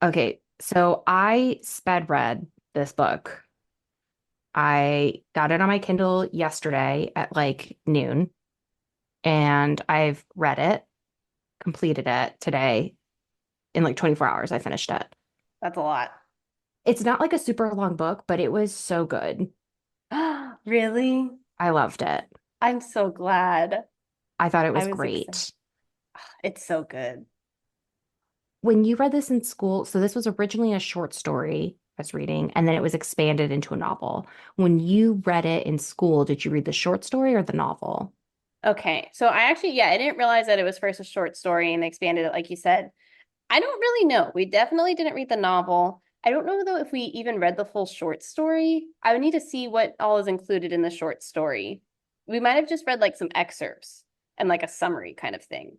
Okay, so I sped read this book. I got it on my Kindle yesterday at like noon, and I've read it, completed it today in like 24 hours. I finished it. That's a lot. It's not like a super long book, but it was so good. Really? I loved it. I'm so glad. I thought it I was was excited. great. It's so good. When you read this in school, so this was originally a short story I was reading, and then it was expanded into a novel. When you read it in school, did you read the short story or the novel? Okay. So I actually, yeah, I didn't realize that it was first a short story and they expanded it like you said. I don't really know. We definitely didn't read the novel. I don't know though if we even read the full short story. I would need to see what all is included in the short story. We might have just read like some excerpts and like a summary kind of thing.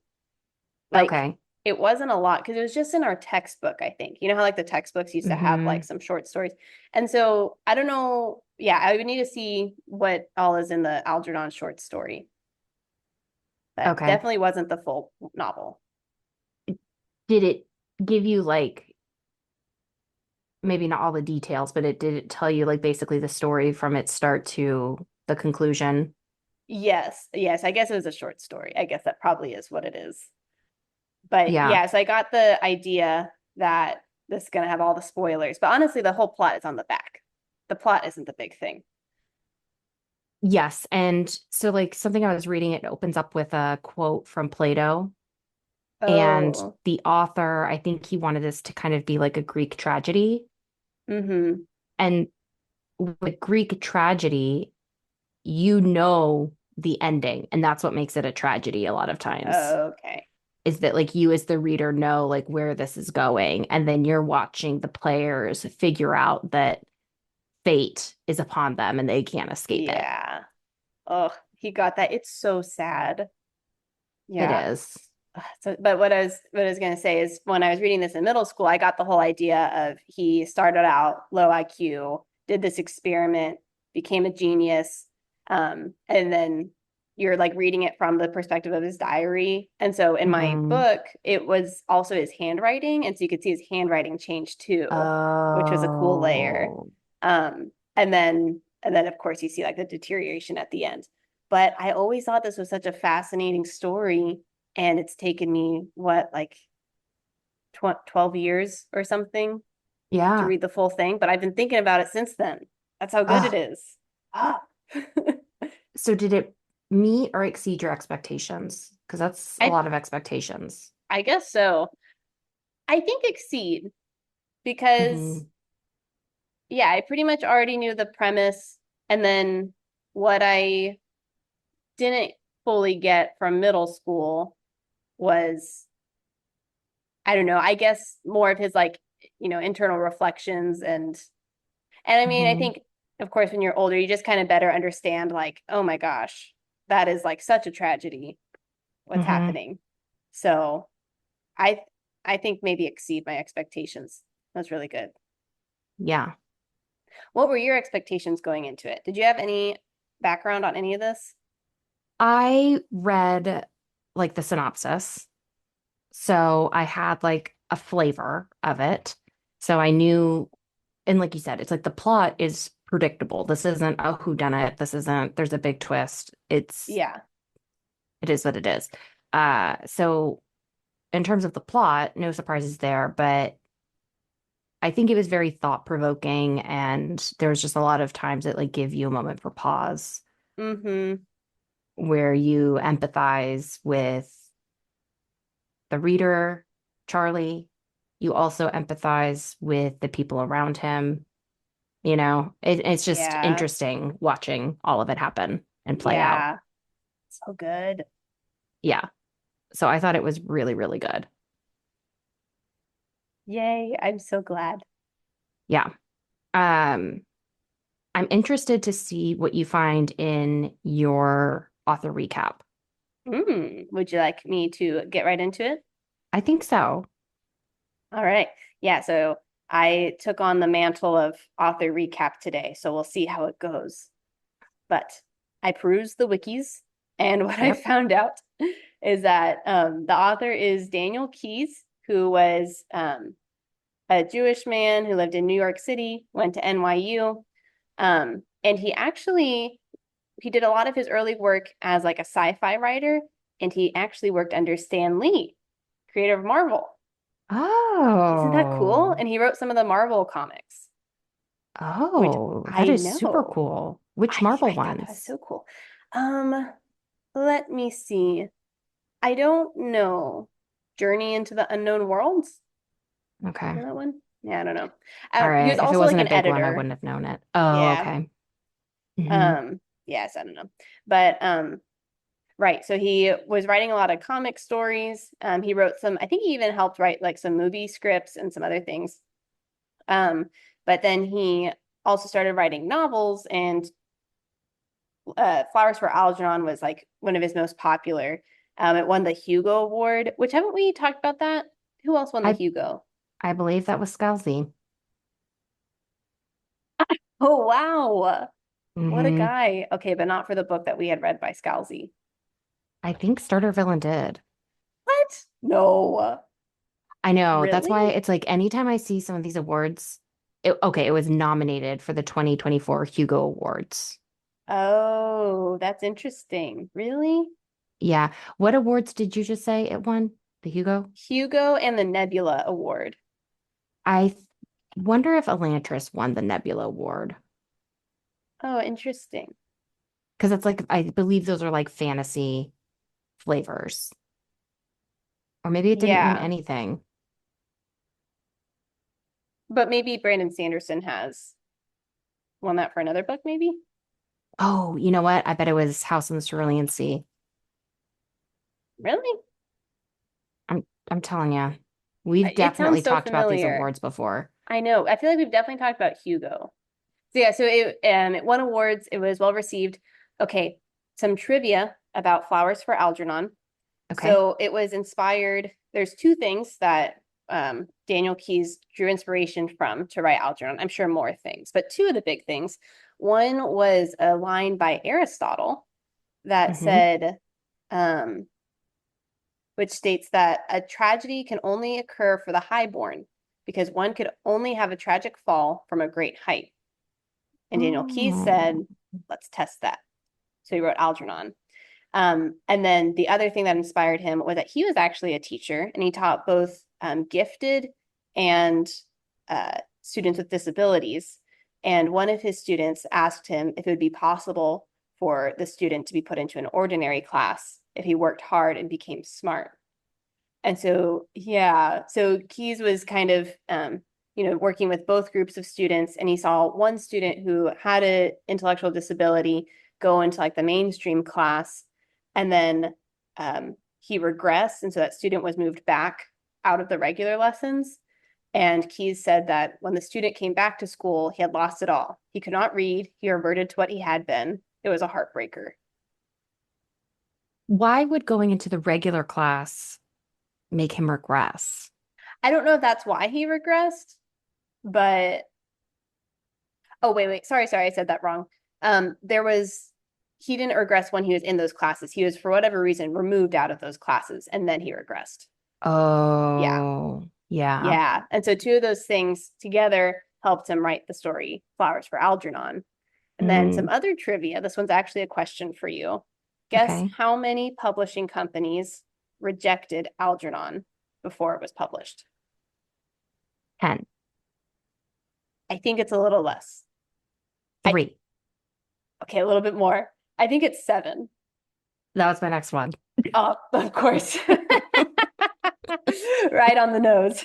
Like Okay. it wasn't a lot because it was just in our textbook, I think. You know how like the textbooks used to have like Hmm. some short stories. And so I don't know. Yeah, I would need to see what all is in the Algernon short story. But Okay. definitely wasn't the full novel. Did it give you like maybe not all the details, but did it tell you like basically the story from its start to the conclusion? Yes, yes, I guess it was a short story. I guess that probably is what it is. But Yeah. yeah, so I got the idea that this is going to have all the spoilers. But honestly, the whole plot is on the back. The plot isn't the big thing. Yes. And so like something I was reading, it opens up with a quote from Plato. And Oh, the author, I think he wanted this to kind of be like a Greek tragedy. mm-hmm. And with Greek tragedy, you know the ending, and that's what makes it a tragedy a lot of times. Okay. Is that like you as the reader know like where this is going, and then you're watching the players figure out that fate is upon them and they can't escape it. Yeah. Oh, he got that. It's so sad. It Yeah. is. So, but what I was gonna say is when I was reading this in middle school, I got the whole idea of he started out low IQ, did this experiment, became a genius, and then you're like reading it from the perspective of his diary. And so in my Mhm. book, it was also his handwriting, and so you could see his handwriting change too, which was a cool layer. Oh. And then of course you see like the deterioration at the end. But I always thought this was such a fascinating story and it's taken me what like 12 years or something to Yeah. read the full thing, but I've been thinking about it since then. That's how good it Oh. is. I So did it meet or exceed your expectations? Because that's a lot of expectations. I guess so. I think exceed because Hmm. yeah, I pretty much already knew the premise and then what I didn't fully get from middle school was I don't know, I guess more of his like, internal reflections and I mean, I Hmm. think, of course, when you're older, you just kind of better understand, like, oh my gosh, that is like such a tragedy, what's Hmm. happening. So I, I think maybe exceed my expectations. That's really good. Yeah. What were your expectations going into it? Did you have any background on any of this? I read like the synopsis. So I had like a flavor of it. So I knew, and like you said, it's like the plot is predictable. This isn't a whodunit. This isn't, there's a big twist. Yeah. It is what it is. So in terms of the plot, no surprises there, but I think it was very thought-provoking and there was just a lot of times that like give you a moment for pause Mm-hmm. where you empathize with the reader, Charlie. You also empathize with the people around him. It's just Yeah. interesting watching all of it happen and play out. Yeah. So good. Yeah. So I thought it was really, really good. Yay. I'm so glad. Yeah. Um, I'm interested to see what you find in your author recap. Would you like me to get right into it? I think so. All right. Yeah, so I took on the mantle of author recap today, so we'll see how it goes. But I perused the wikis, and what I Yep. found out is that the author is Daniel Keyes, who was a Jewish man who lived in New York City, went to NYU. And he did a lot of his early work as like a sci-fi writer, and he actually worked under Stan Lee, creator of Marvel. Isn't that cool? Oh. And he wrote some of the Marvel comics, which Oh, that I is super know. cool. Which Marvel I thought that was ones? so cool. Um, Let me see. I don't know. Journey into the Unknown Worlds? You Okay. know that one? Yeah, I don't know. All He was right. If it also like wasn't a an big one, I editor. wouldn't have known it. Oh, Yeah. okay. Hmm. Yes, I don't know. But right. So he was writing a lot of comic stories. He wrote some, I think he even helped write like some movie scripts and some other things. Um, but then he also started writing novels, and Flowers for Algernon was like one of his most popular. It won the Hugo Award, which haven't we talked about that? Who else won the I Hugo? I believe that was Scalzi. Oh, wow. What a Hmm. guy. Okay, but not for the book that we had read by Scalzi. I think Starter Villain did. What? No. I know. That's Really? why it's like anytime I see some of these awards, okay, it was nominated for the 2024 Hugo Awards. Oh, that's interesting. Really? Yeah. What awards did you just say it won? The Hugo? Hugo and the Nebula Award. I wonder if Elantris won the Nebula Award. Oh, interesting. Because it's like, I believe those are like fantasy flavors. Or maybe it didn't win Yeah. anything. But maybe Brandon Sanderson has won that for another book, maybe? Oh, you know what? I bet it was House on the Cerulean Sea. Really? I'm telling you, we've It sounds definitely so talked about these familiar. awards before. I know. I feel like we've definitely talked about Hugo. So yeah, so it won awards. It was well received. Okay, some trivia about Flowers for Algernon. Okay. So it was inspired. There's two things that Daniel Keyes drew inspiration from to write Algernon. I'm sure more things, but two of the big things. One was a line by Aristotle that Hmm. said, um, which states that a tragedy can only occur for the highborn because one could only have a tragic fall from a great height. And Daniel Keyes Oh. said, let's test that. So he wrote Algernon. And then the other thing that inspired him was that he was actually a teacher, and he taught both gifted and students with disabilities. And one of his students asked him if it would be possible for the student to be put into an ordinary class if he worked hard and became smart. And so, yeah, so Keyes was kind of, working with both groups of students, and he saw one student who had an intellectual disability go into like the mainstream class, and then he regressed, and so that student was moved back out of the regular lessons. And Keyes said that when the student came back to school, he had lost it all. He could not read. He reverted to what he had been. It was a heartbreaker. Why would going into the regular class make him regress? I don't know if that's why he regressed, but oh, wait. Sorry. I said that wrong. There was, he didn't regress when he was in those classes. He was, for whatever reason, removed out of those classes, and then he regressed. Yeah. Oh, yeah. Yeah. And so two of those things together helped him write the story Flowers for Algernon. And then some Mm, other trivia. This one's actually a question for you. Guess okay. how many publishing companies rejected Algernon before it was published? 10. I think it's a little less. I 3. Okay, a little bit more. I think it's seven. That was my next one. Oh, of course. Right on the nose.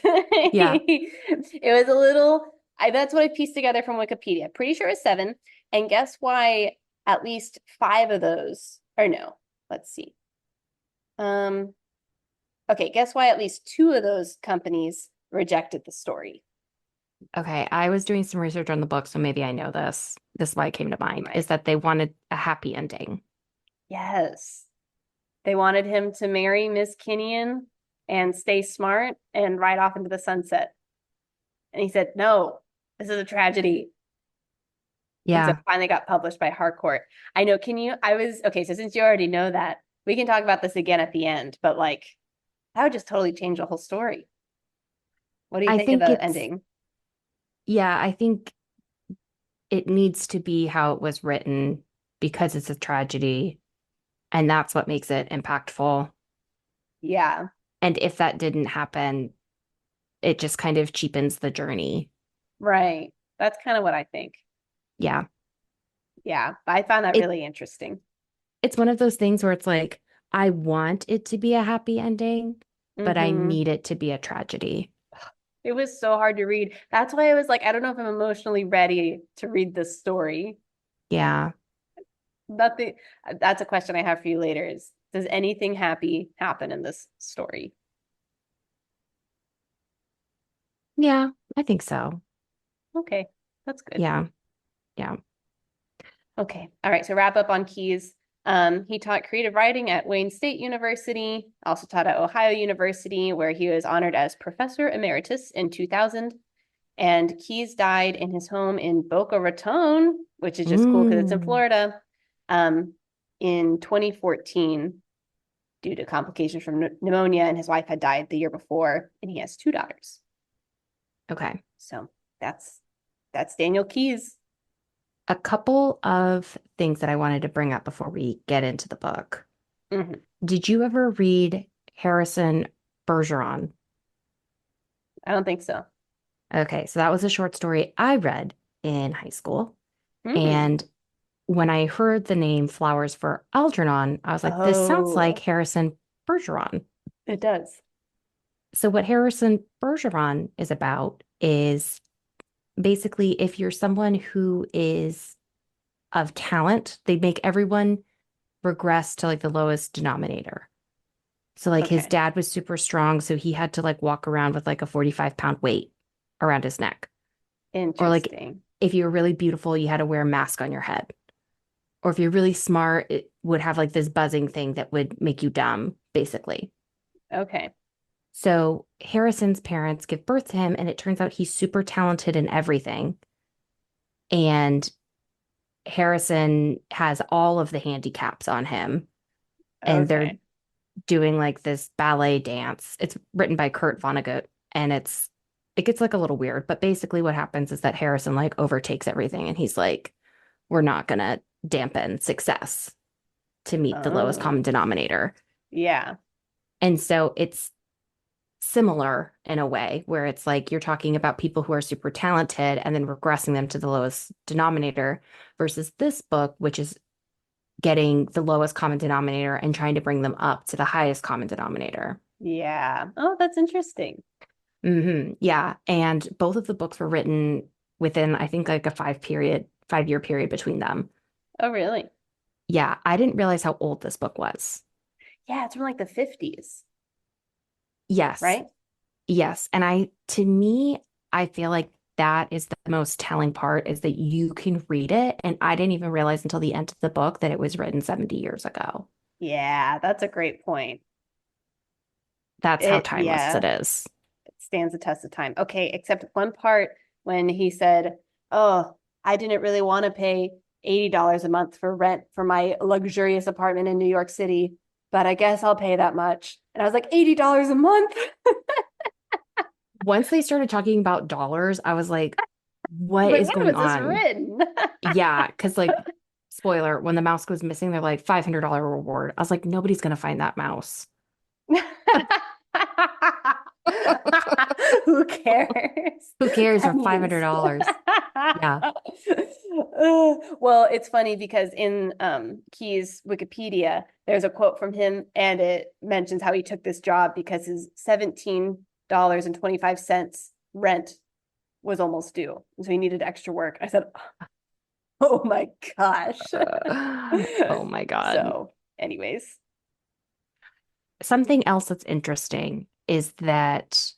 Yeah. It was a little, that's what I pieced together from Wikipedia. Pretty sure it's seven. And guess why at least five of those, or no, let's see. Um, okay, guess why at least two of those companies rejected the story. Okay. I was doing some research on the book, so maybe I know this. This is why it came to You mind, might. is that they wanted a happy ending. Yes. They wanted him to marry Miss Kinnian and stay smart and ride off into the sunset. And he said, no, this is a tragedy. And so Yeah. finally got published by Harcourt. I know, okay, so since you already know that, we can talk about this again at the end, but like, that would just totally change the whole story. What do you I think of think the it's, ending? yeah, I think it needs to be how it was written because it's a tragedy, and that's what makes it impactful. Yeah, And if that didn't happen, it just kind of cheapens the journey. right. That's kind of what I think. Yeah. Yeah, I found that It really interesting. it's one of those things where it's like, I want it to be a happy ending, but I Hmm. need it to be a tragedy. It was so hard to read. That's why I was like, I don't know if I'm emotionally ready to read this story. Yeah. Nothing. That's a question I have for you later is, does anything happy happen in this story? Yeah, I think so. Okay, that's good. Yeah. Yeah. Okay. All right. So wrap up on Keyes. He taught creative writing at Wayne State University, also taught at Ohio University, where he was honored as Professor Emeritus in 2000. And Keyes died in his home in Boca Raton, which is just cool because it's in Mm. Florida, um, in 2014 due to complications from pneumonia. And his wife had died the year before, and he has two daughters. Okay. So that's that's Daniel Keyes. A couple of things that I wanted to bring up before we get into the book. Mhm. Did you ever read Harrison Bergeron? I don't think so. Okay, so that was a short story I read in high school. Mm. And when I heard the name Flowers for Algernon, I was like, this sounds like Oh, Harrison Bergeron. it does. So, what Harrison Bergeron is about is basically if you're someone who is of talent, they make everyone regress to like the lowest denominator. So, like his Okay. dad was super strong, so he had to like walk around with like a 45-pound weight around his neck. Or like Interesting. if you were really beautiful, you had to wear a mask on your head. Or if you're really smart, it would have like this buzzing thing that would make you dumb, basically. Okay. So Harrison's parents give birth to him, and it turns out he's super talented in everything. And Harrison has all of the handicaps on him, and they're Okay. doing like this ballet dance. It's written by Kurt Vonnegut, and it gets like a little weird, but basically what happens is that Harrison like overtakes everything, and he's like, we're not gonna dampen success to meet the lowest Oh, common denominator. yeah. And so it's similar in a way where it's like you're talking about people who are super talented and then regressing them to the lowest denominator versus this book, which is getting the lowest common denominator and trying to bring them up to the highest common denominator. Yeah. Oh, that's interesting. Yeah. And both of the books were written within, I think, like a 5-year period between them. Oh, really? Yeah. I didn't realize how old this book was. Yeah, it's from like the 50s, Yes. right? Yes. And to me, I feel like that is the most telling part is that you can read it. And I didn't even realize until the end of the book that it was written 70 years ago. Yeah, that's a great point. That's how timeless Yeah, it is. it stands the test of time. Okay, except one part when he said, "Oh, I didn't really want to pay $80 a month for rent for my luxurious apartment in New York City, but I guess I'll pay that much." And I was like, $80 a month? Once they started talking about dollars, I was like, I was what like, is when going was this on? written? Yeah. Cause like, spoiler, when the mouse goes missing, they're like $500 reward. I was like, nobody's going to find that mouse. Who cares? Who cares for Pennies. $500? Yeah. Well, it's funny because in Key's Wikipedia, there's a quote from him, and it mentions how he took this job because his $17.25 rent was almost due. So he needed extra work. I said, oh my gosh. Oh my God. So, anyways. Something else that's interesting is that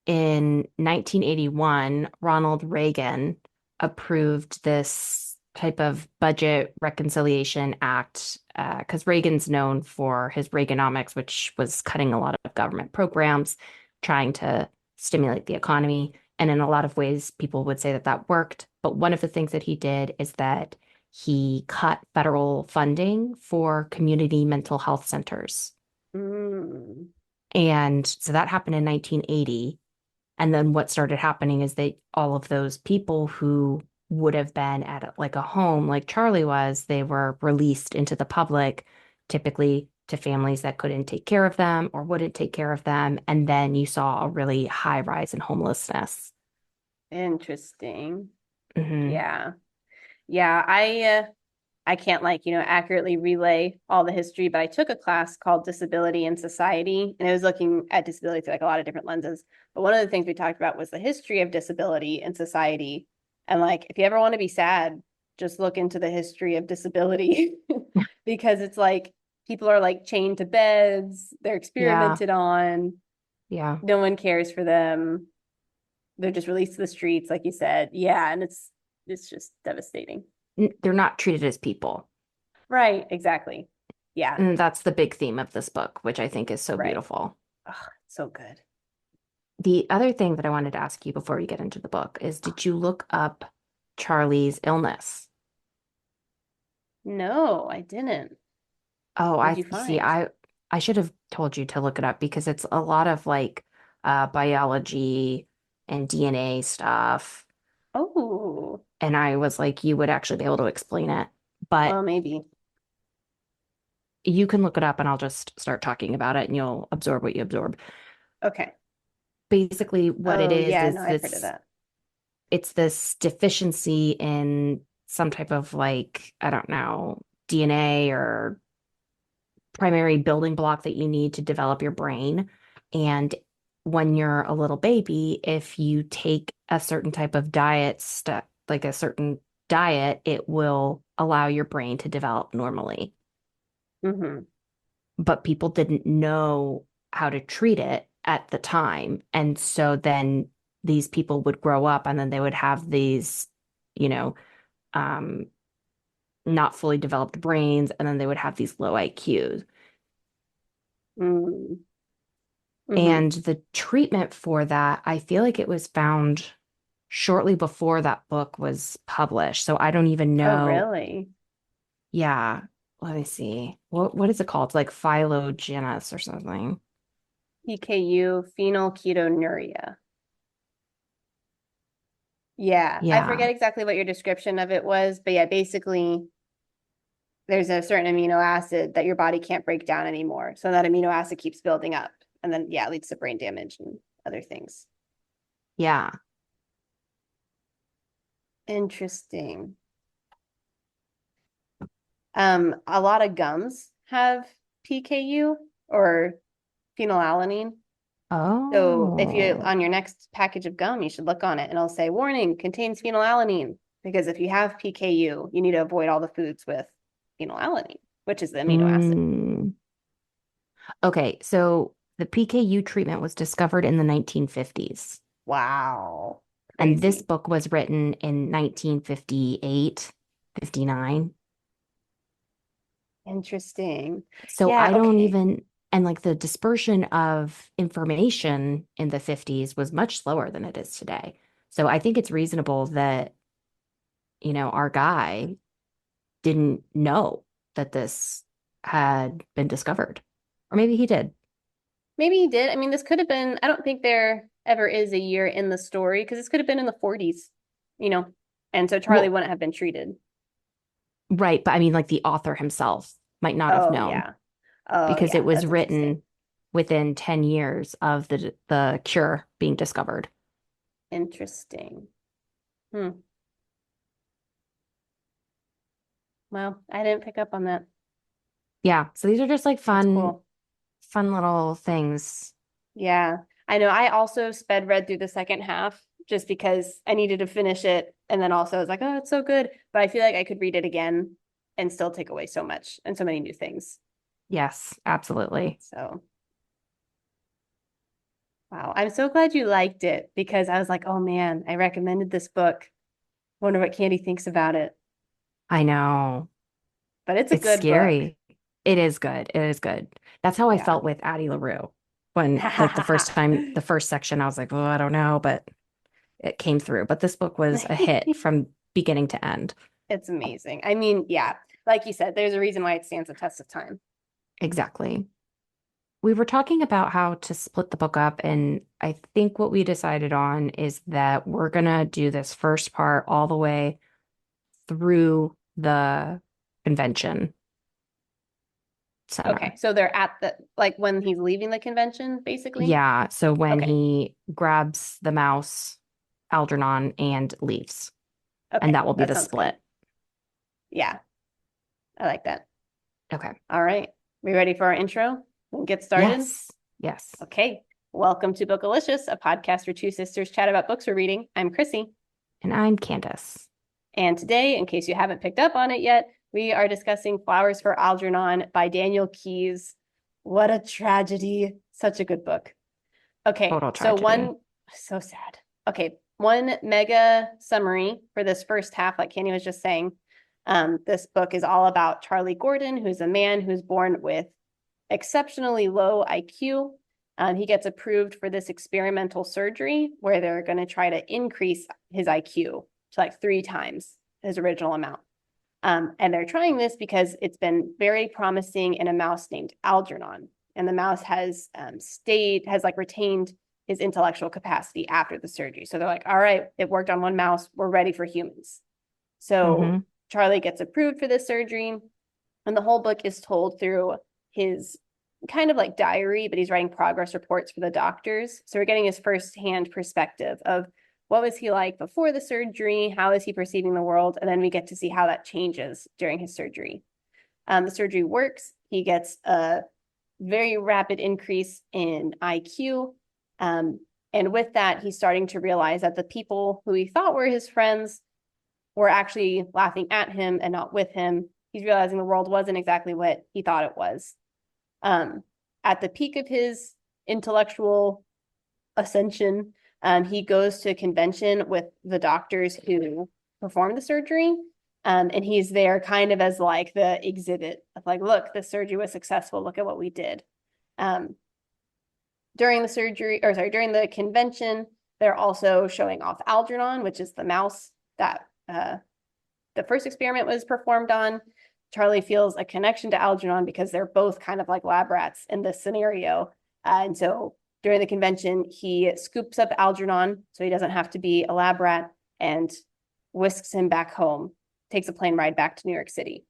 in 1981, Ronald Reagan approved this type of budget reconciliation act because Reagan's known for his Reaganomics, which was cutting a lot of government programs, trying to stimulate the economy. And in a lot of ways, people would say that that worked. But one of the things that he did is that he cut federal funding for community mental health centers. Mm, And so that happened in 1980. And then what started happening is that all of those people who would have been at like a home like Charlie was, they were released into the public, typically to families that couldn't take care of them or wouldn't take care of them. And then you saw a really high rise in homelessness. Interesting. Hmm. Yeah. Yeah, I can't like, accurately relay all the history, but I took a class called Disability in Society, and it was looking at disability through like a lot of different lenses. But one of the things we talked about was the history of disability in society. And like, if you ever want to be sad, just look into the history of disability because it's like people are like chained to beds, they're Yeah. experimented on, Yeah. no one cares for them. They're just released to the streets, like you said. Yeah, and it's just devastating. They're not treated as people. Right, exactly. Yeah, And that's the big theme of this book, which I think is so right. beautiful. Oh, so good. The other thing that I wanted to ask you before we get into the book is, did you look up Charlie's illness? No, I didn't. Oh, What'd I you see. find? I should have told you to look it up because it's a lot of like biology and DNA stuff. Oh, And I was like, you would actually be able to explain it. But well, maybe. you can look it up and I'll just start talking about it and you'll absorb what you absorb. Okay. Basically, what it Oh, yeah, no, is I've heard of this that. it's this deficiency in some type of like, I don't know, DNA or primary building block that you need to develop your brain. And when you're a little baby, if you take a certain type of diet, like a certain diet, it will allow your brain to develop normally. Mm-hmm. But people didn't know how to treat it at the time. And so then these people would grow up and then they would have these, you know, um, not fully developed brains, and then they would have these low IQs. Mm-hmm. Mm-hmm. And the treatment for that, I feel like it was found shortly before that book was published. So I don't even Oh, know. really? Yeah, let me see. What is it called? It's like phylogenus or something. PKU, phenylketonuria. Yeah, I Yeah. forget exactly what your description of it was, but yeah, basically there's a certain amino acid that your body can't break down anymore. So that amino acid keeps building up. And then, yeah, it leads to brain damage and other things. Yeah. Interesting. A lot of gums have PKU or phenylalanine. So if you Oh. on your next package of gum, you should look on it and it'll say warning contains phenylalanine because if you have PKU, you need to avoid all the foods with phenylalanine, which is the amino acid. Mm. Okay, so the PKU treatment was discovered in the 1950s. Wow. And this Crazy. book was written in 1958, 59. Interesting. So Yeah, I don't okay. even, and like the dispersion of information in the 50s was much slower than it is today. So I think it's reasonable that, our guy didn't know that this had been discovered. Or maybe he did. Maybe he did. I mean, this could have been, I don't think there ever is a year in the story because this could have been in the 40s, you know, and so Charlie Well, wouldn't have been treated. right. But I mean, like the author himself might not have Oh, known yeah. Oh, because yeah. it was That's interesting. written within 10 years of the cure being discovered. Interesting. Hmm. Well, I didn't pick up on that. Yeah. So these are just like That's fun, cool. fun little things. Yeah. I know. I also sped read through the second half just because I needed to finish it. And then also I was like, oh, it's so good. But I feel like I could read it again and still take away so much and so many new things. Yes, absolutely. So, wow. I'm so glad you liked it because I was like, oh man, I recommended this book. Wonder what Candy thinks about it. I know. But it's a It's good book. scary. It is good. It is good. That's how I Yeah. felt with Addie LaRue when, like, the first section, I was like, oh, I don't know, but it came through. But this book was a hit from beginning to end. It's amazing. I mean, yeah, like you said, there's a reason why it stands the test of time. Exactly. we were talking about how to split the book up, and I think what we decided on is that we're gonna do this first part all the way through the convention Okay, center. so they're at the like when he's leaving the convention, basically. Yeah, so when Okay, he grabs the mouse, Algernon, and leaves, and okay, that will be that the sounds good. split. Yeah, I like that. Okay. All right, we ready for our intro? We'll get started. Yes. Yes. Okay, welcome to Bookalicious, a podcast where two sisters chat about books we're reading. I'm Chrissy, And I'm Candice. and today, in case you haven't picked up on it yet, we are discussing Flowers for Algernon by Daniel Keyes. What a tragedy! Such a good book. Okay, Total so tragedy. so sad. Okay, one mega summary for this first half, like Candy was just saying. This book is all about Charlie Gordon, who's a man who's born with exceptionally low IQ. He gets approved for this experimental surgery where they're going to try to increase his IQ to like 3 times his original amount. And they're trying this because it's been very promising in a mouse named Algernon. And the mouse has has retained his intellectual capacity after the surgery. So they're like, all right, it worked on one mouse. We're ready for humans. So Mm-hmm. Charlie gets approved for this surgery. And the whole book is told through his kind of like diary, but he's writing progress reports for the doctors. So we're getting his firsthand perspective of what was he like before the surgery? How is he perceiving the world? And then we get to see how that changes during his surgery. The surgery works. He gets a very rapid increase in IQ. And with that, he's starting to realize that the people who he thought were his friends were actually laughing at him and not with him. He's realizing the world wasn't exactly what he thought it was. Um, at the peak of his intellectual ascension, he goes to a convention with the doctors who performed the surgery. And he's there kind of as like the exhibit of like, look, the surgery was successful. Look at what we did. Um, during the surgery, or sorry, during the convention, they're also showing off Algernon, which is the mouse that the first experiment was performed on. Charlie feels a connection to Algernon because they're both kind of like lab rats in this scenario. And so during the convention, he scoops up Algernon so he doesn't have to be a lab rat and whisks him back home, takes a plane ride back to New York City.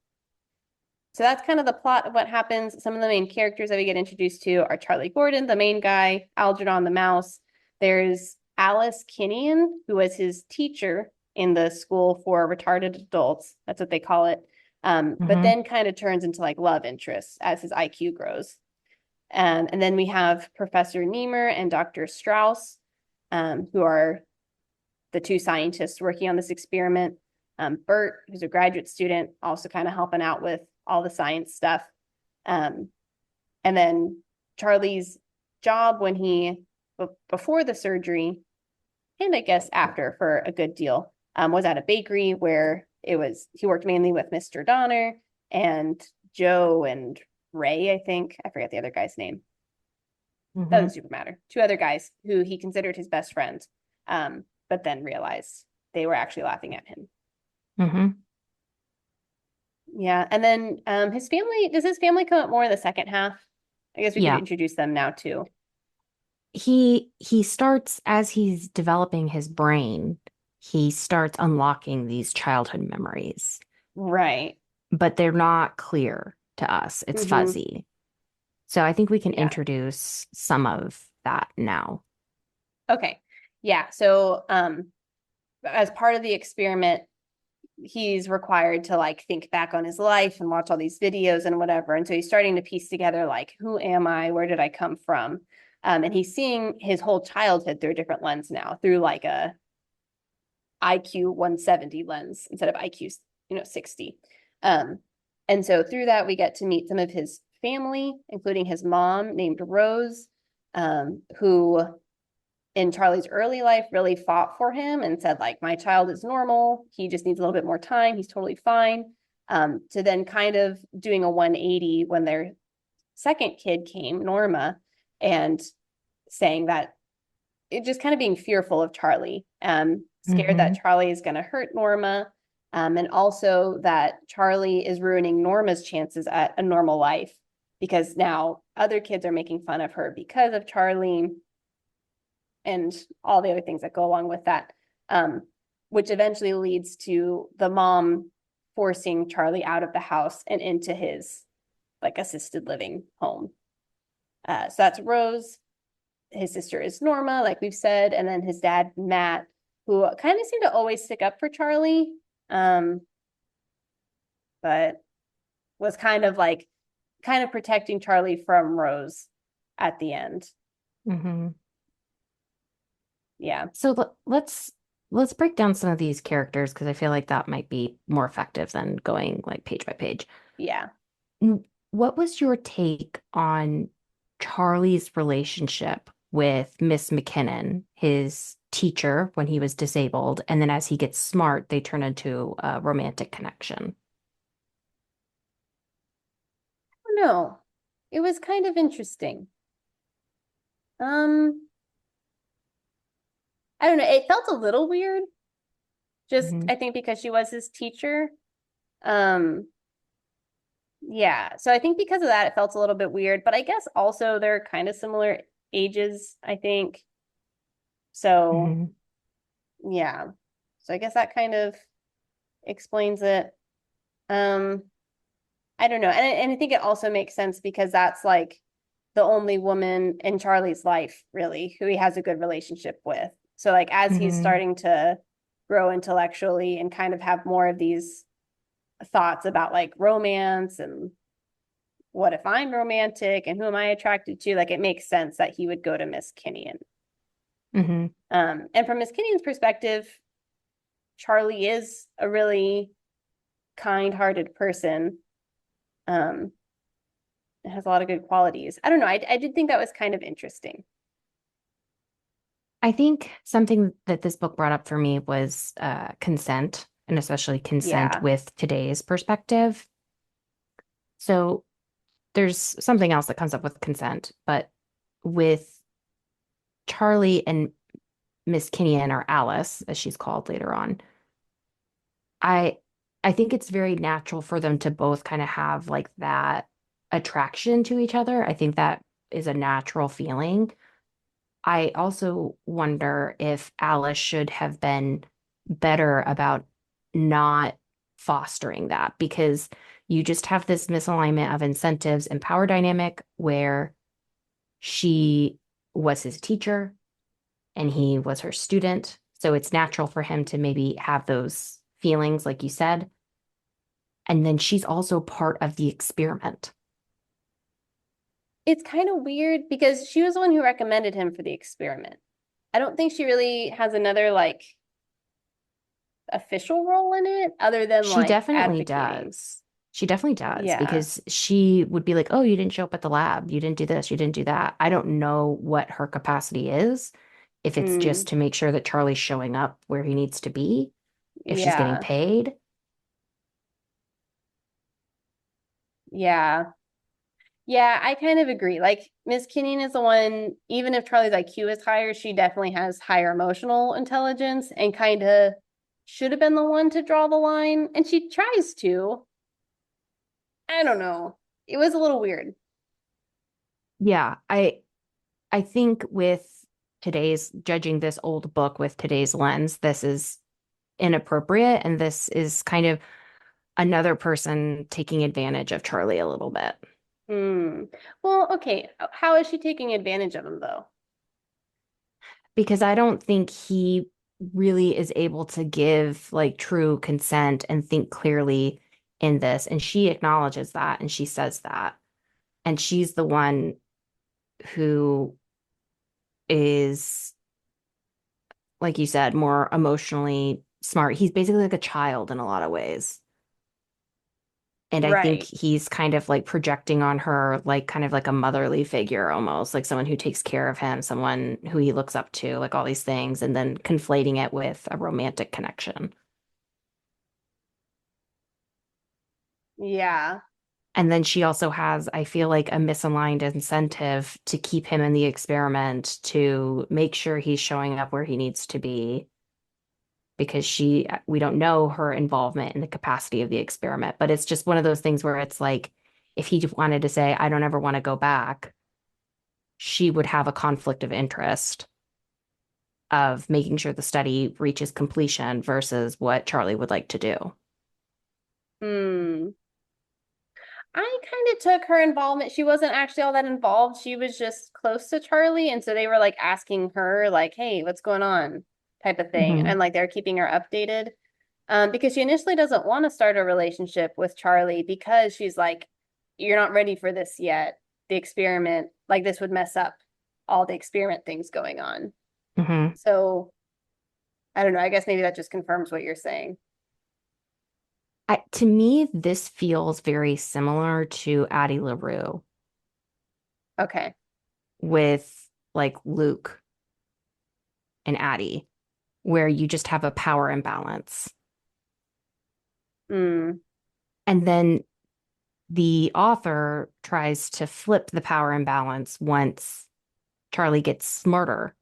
So that's kind of the plot of what happens. Some of the main characters that we get introduced to are Charlie Gordon, the main guy, Algernon, the mouse. There's Alice Kinnian, who was his teacher in the school for retarded adults. That's what they call it. But Mm-hmm. then kind of turns into like love interests as his IQ grows. And then we have Professor Niemer and Dr. Strauss, who are the two scientists working on this experiment. Bert, who's a graduate student, also kind of helping out with all the science stuff. And then Charlie's job when before the surgery, and I guess after for a good deal, was at a bakery where he worked mainly with Mr. Donner and Joe and Ray, I think. I forget the other guy's name. Mm-hmm. Doesn't super matter. Two other guys who he considered his best friend, but then realized they were actually laughing at him. Mm-hmm. Yeah. And then does his family come up more in the second half? I guess we could Yeah. introduce them now too. He starts as he's developing his brain, he starts unlocking these childhood memories, Right. but they're not clear to us. It's Mm-hmm. fuzzy. So I think we can Yeah. introduce some of that now. Okay. Yeah. So as part of the experiment, he's required to like think back on his life and watch all these videos and whatever. And so he's starting to piece together like, who am I? Where did I come from? And he's seeing his whole childhood through a different lens now, through like a IQ 170 lens instead of IQ 60. And so through that, we get to meet some of his family, including his mom named Rose, who in Charlie's early life really fought for him and said, like, my child is normal. He just needs a little bit more time. He's totally fine. To then kind of doing a 180 when their second kid came, Norma, and saying that it just kind of being fearful of Charlie, scared that Mm-hmm. Charlie is going to hurt Norma, and also that Charlie is ruining Norma's chances at a normal life because now other kids are making fun of her because of Charlie and all the other things that go along with that, which eventually leads to the mom forcing Charlie out of the house and into his like assisted living home. So that's Rose. His sister is Norma, like we've said, and then his dad, Matt, who kind of seemed to always stick up for Charlie, but was kind of protecting Charlie from Rose at the end. Hmm. Yeah. So let's break down some of these characters because I feel like that might be more effective than going like page by page. Yeah. What was your take on Charlie's relationship with Miss McKinnon, his teacher when he was disabled, and then as he gets smart, they turn into a romantic connection? No, it was kind of interesting. Um, I don't know. It felt a little weird, just Hmm. I think because she was his teacher. Um, yeah. So I think because of that, it felt a little bit weird, but I guess also they're kind of similar ages, I think. So Hmm. yeah. So I guess that kind of explains it. Um, I don't know. And I think it also makes sense because that's like the only woman in Charlie's life, really, who he has a good relationship with. So, like, as he's Hmm. starting to grow intellectually and kind of have more of these thoughts about like romance and what if I'm romantic and who am I attracted to, like, it makes sense that he would go to Miss Kinnian. Hmm. And from Miss Kinnian's perspective, Charlie is a really kind hearted person. Um, it has a lot of good qualities. I don't know. I did think that was kind of interesting. I think something that this book brought up for me was consent, and especially consent Yeah. with today's perspective. So there's something else that comes up with consent, but with Charlie and Miss Kinnian, or Alice, as she's called later on, I I think it's very natural for them to both kind of have like that attraction to each other. I think that is a natural feeling. I also wonder if Alice should have been better about not fostering that because you just have this misalignment of incentives and power dynamic where she was his teacher and he was her student. So it's natural for him to maybe have those feelings, like you said. And then she's also part of the experiment. It's kind of weird because she was the one who recommended him for the experiment. I don't think she really has another like official role in it other than She like definitely advocating. does. She definitely does Yeah. because she would be like, "Oh, you didn't show up at the lab. You didn't do this. You didn't do that." I don't know what her capacity is, if it's just Mm, to make sure that Charlie's showing up where he needs to be, if she's getting yeah. paid. Yeah. Yeah, I kind of agree. Like Miss Kinnian is the one, even if Charlie's IQ is higher, she definitely has higher emotional intelligence and kind of should have been the one to draw the line. And she tries to. I don't know. It was a little weird. Yeah, I think with today's judging this old book with today's lens, this is inappropriate and this is kind of another person taking advantage of Charlie a little bit. Hmm. Well, okay. How is she taking advantage of him though? Because I don't think he really is able to give like true consent and think clearly in this. And she acknowledges that and she says that. And she's the one who is, like you said, more emotionally smart. He's basically like a child in a lot of ways. And I think Right. he's kind of like projecting on her, like kind of like a motherly figure almost, like someone who takes care of him, someone who he looks up to, like all these things, and then conflating it with a romantic connection. Yeah. And then she also has, I feel like, a misaligned incentive to keep him in the experiment to make sure he's showing up where he needs to be because we don't know her involvement in the capacity of the experiment. But it's just one of those things where it's like, if he wanted to say, I don't ever want to go back, she would have a conflict of interest of making sure the study reaches completion versus what Charlie would like to do. Hmm. I kind of took her involvement. She wasn't actually all that involved. She was just close to Charlie. And so they were like asking her, like, hey, what's going on? Type of thing. Hmm. And like they're keeping her updated. Because she initially doesn't want to start a relationship with Charlie because she's like, you're not ready for this yet. The experiment, like this would mess up all the experiment things going on. Hmm. So I don't know. I guess maybe that just confirms what you're saying. To me, this feels very similar to Addie LaRue Okay. with like Luke and Addie, where you just have a power imbalance. Hmm. And then the author tries to flip the power imbalance once Charlie gets smarter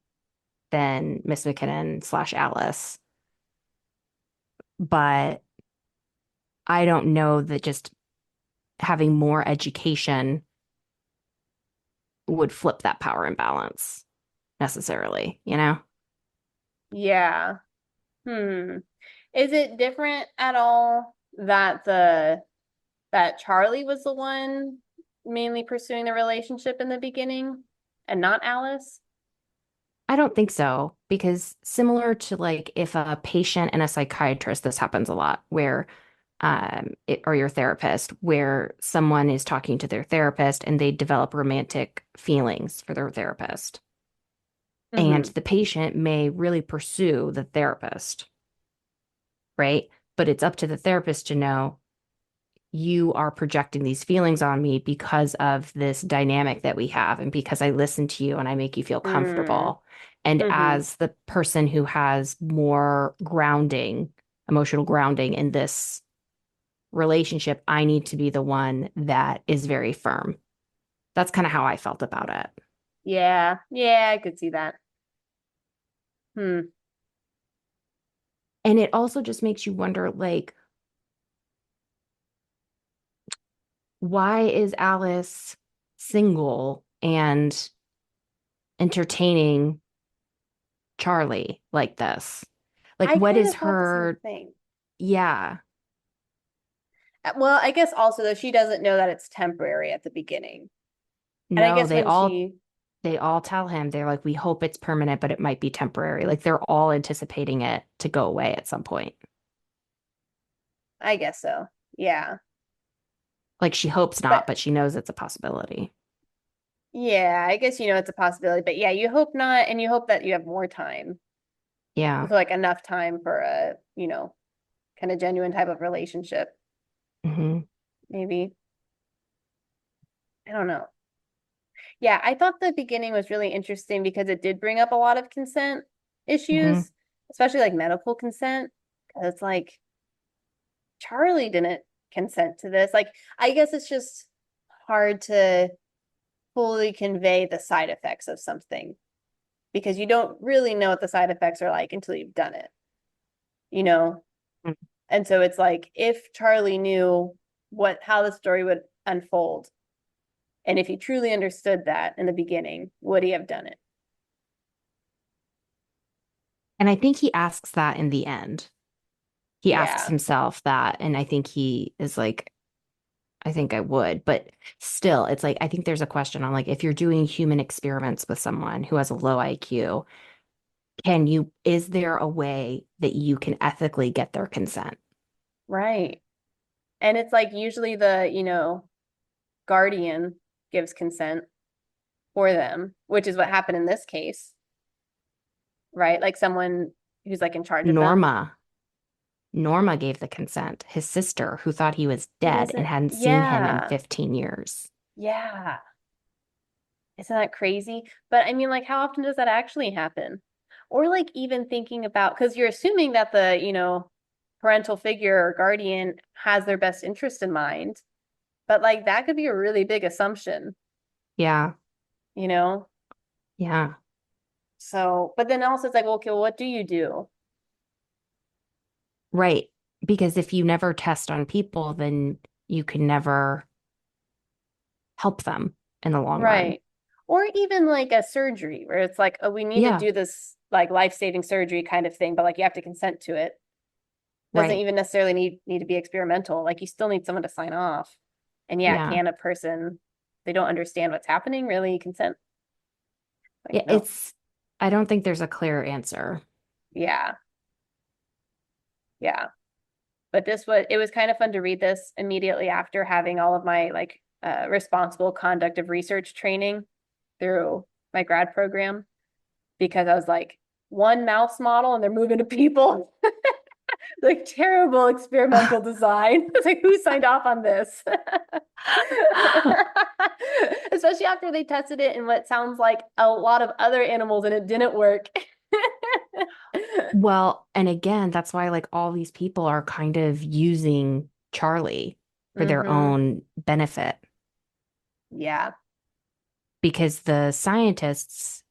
than Miss McKinnon slash Alice. But I don't know that just having more education would flip that power imbalance necessarily, you know? Yeah. Hmm. Is it different at all that that Charlie was the one mainly pursuing the relationship in the beginning and not Alice? I don't think so, because similar to like if a patient and a psychiatrist, this happens a lot where or your therapist, where someone is talking to their therapist and they develop romantic feelings for their therapist. And Mm-hmm. the patient may really pursue the therapist, right? But it's up to the therapist to know you are projecting these feelings on me because of this dynamic that we have and because I listen to you and I make you feel Mm. comfortable. And Mm-hmm. as the person who has more grounding, emotional grounding in this relationship, I need to be the one that is very firm. That's kind of how I felt about it. Yeah. Yeah, I could see that. Hmm. And it also just makes you wonder, like, why is Alice single and entertaining Charlie like this? Like, I what kind is of thought the same her, thing. yeah, Well, I guess also though she doesn't know that it's temporary at the beginning. And I no, guess when she, they all tell him, they're like, we hope it's permanent, but it might be temporary. Like, they're all anticipating it to go away at some point. I guess so. Yeah. Like, she hopes But not, but she knows it's a possibility. yeah, I guess it's a possibility. But yeah, you hope not, and you hope that you have more time, Yeah. like enough time for a, kind of genuine type of relationship, Hmm. maybe. I don't know. Yeah, I thought the beginning was really interesting because it did bring up a lot of consent Hmm. issues, especially like medical consent. Because it's like Charlie didn't consent to this. Like, I guess it's just hard to fully convey the side effects of something because you don't really know what the side effects are like until you've done it, you know? And so it's like if Charlie knew how the story would unfold, and if he truly understood that in the beginning, would he have done it? And I think he asks that in the end. He asks Yeah. himself that. And I think he is like, I think I would. But still, it's like, I think there's a question on like, if you're doing human experiments with someone who has a low IQ, is there a way that you can ethically get their consent? Right. And it's like usually the guardian gives consent for them, which is what happened in this case, right? Like someone who's like in charge of them. Norma, Norma gave the consent, his sister, who thought he was Who dead and doesn't? hadn't seen him in Yeah. 15 years. Yeah. Isn't that crazy? But I mean, like, how often does that actually happen? Or like even thinking about, because you're assuming that the parental figure or guardian has their best interest in mind, but like that could be a really big assumption, Yeah. you know? Yeah. So, but then also it's like, well, okay, well, what do you do? Right. Because if you never test on people, then you can never help them in the long run. Right. Or even like a surgery where it's like, oh, we need to Yeah, do this like life-saving surgery kind of thing, but like you have to consent to it. Doesn't right. even necessarily need to be experimental. Like you still need someone to sign off. And yeah, Yeah. can a person, they don't understand what's happening, really consent? Like, Yeah, no. I don't think there's a clear answer. Yeah. Yeah. But it was kind of fun to read this immediately after having all of my like responsible conduct of research training through my grad program because I was like, one mouse model and they're moving to people. Like terrible experimental design. It's like, who signed off on this? Especially after they tested it in what sounds like a lot of other animals and it didn't work. Well, and again, that's why like all these people are kind of using Charlie for their Mm-hmm. own benefit Yeah. because the scientists,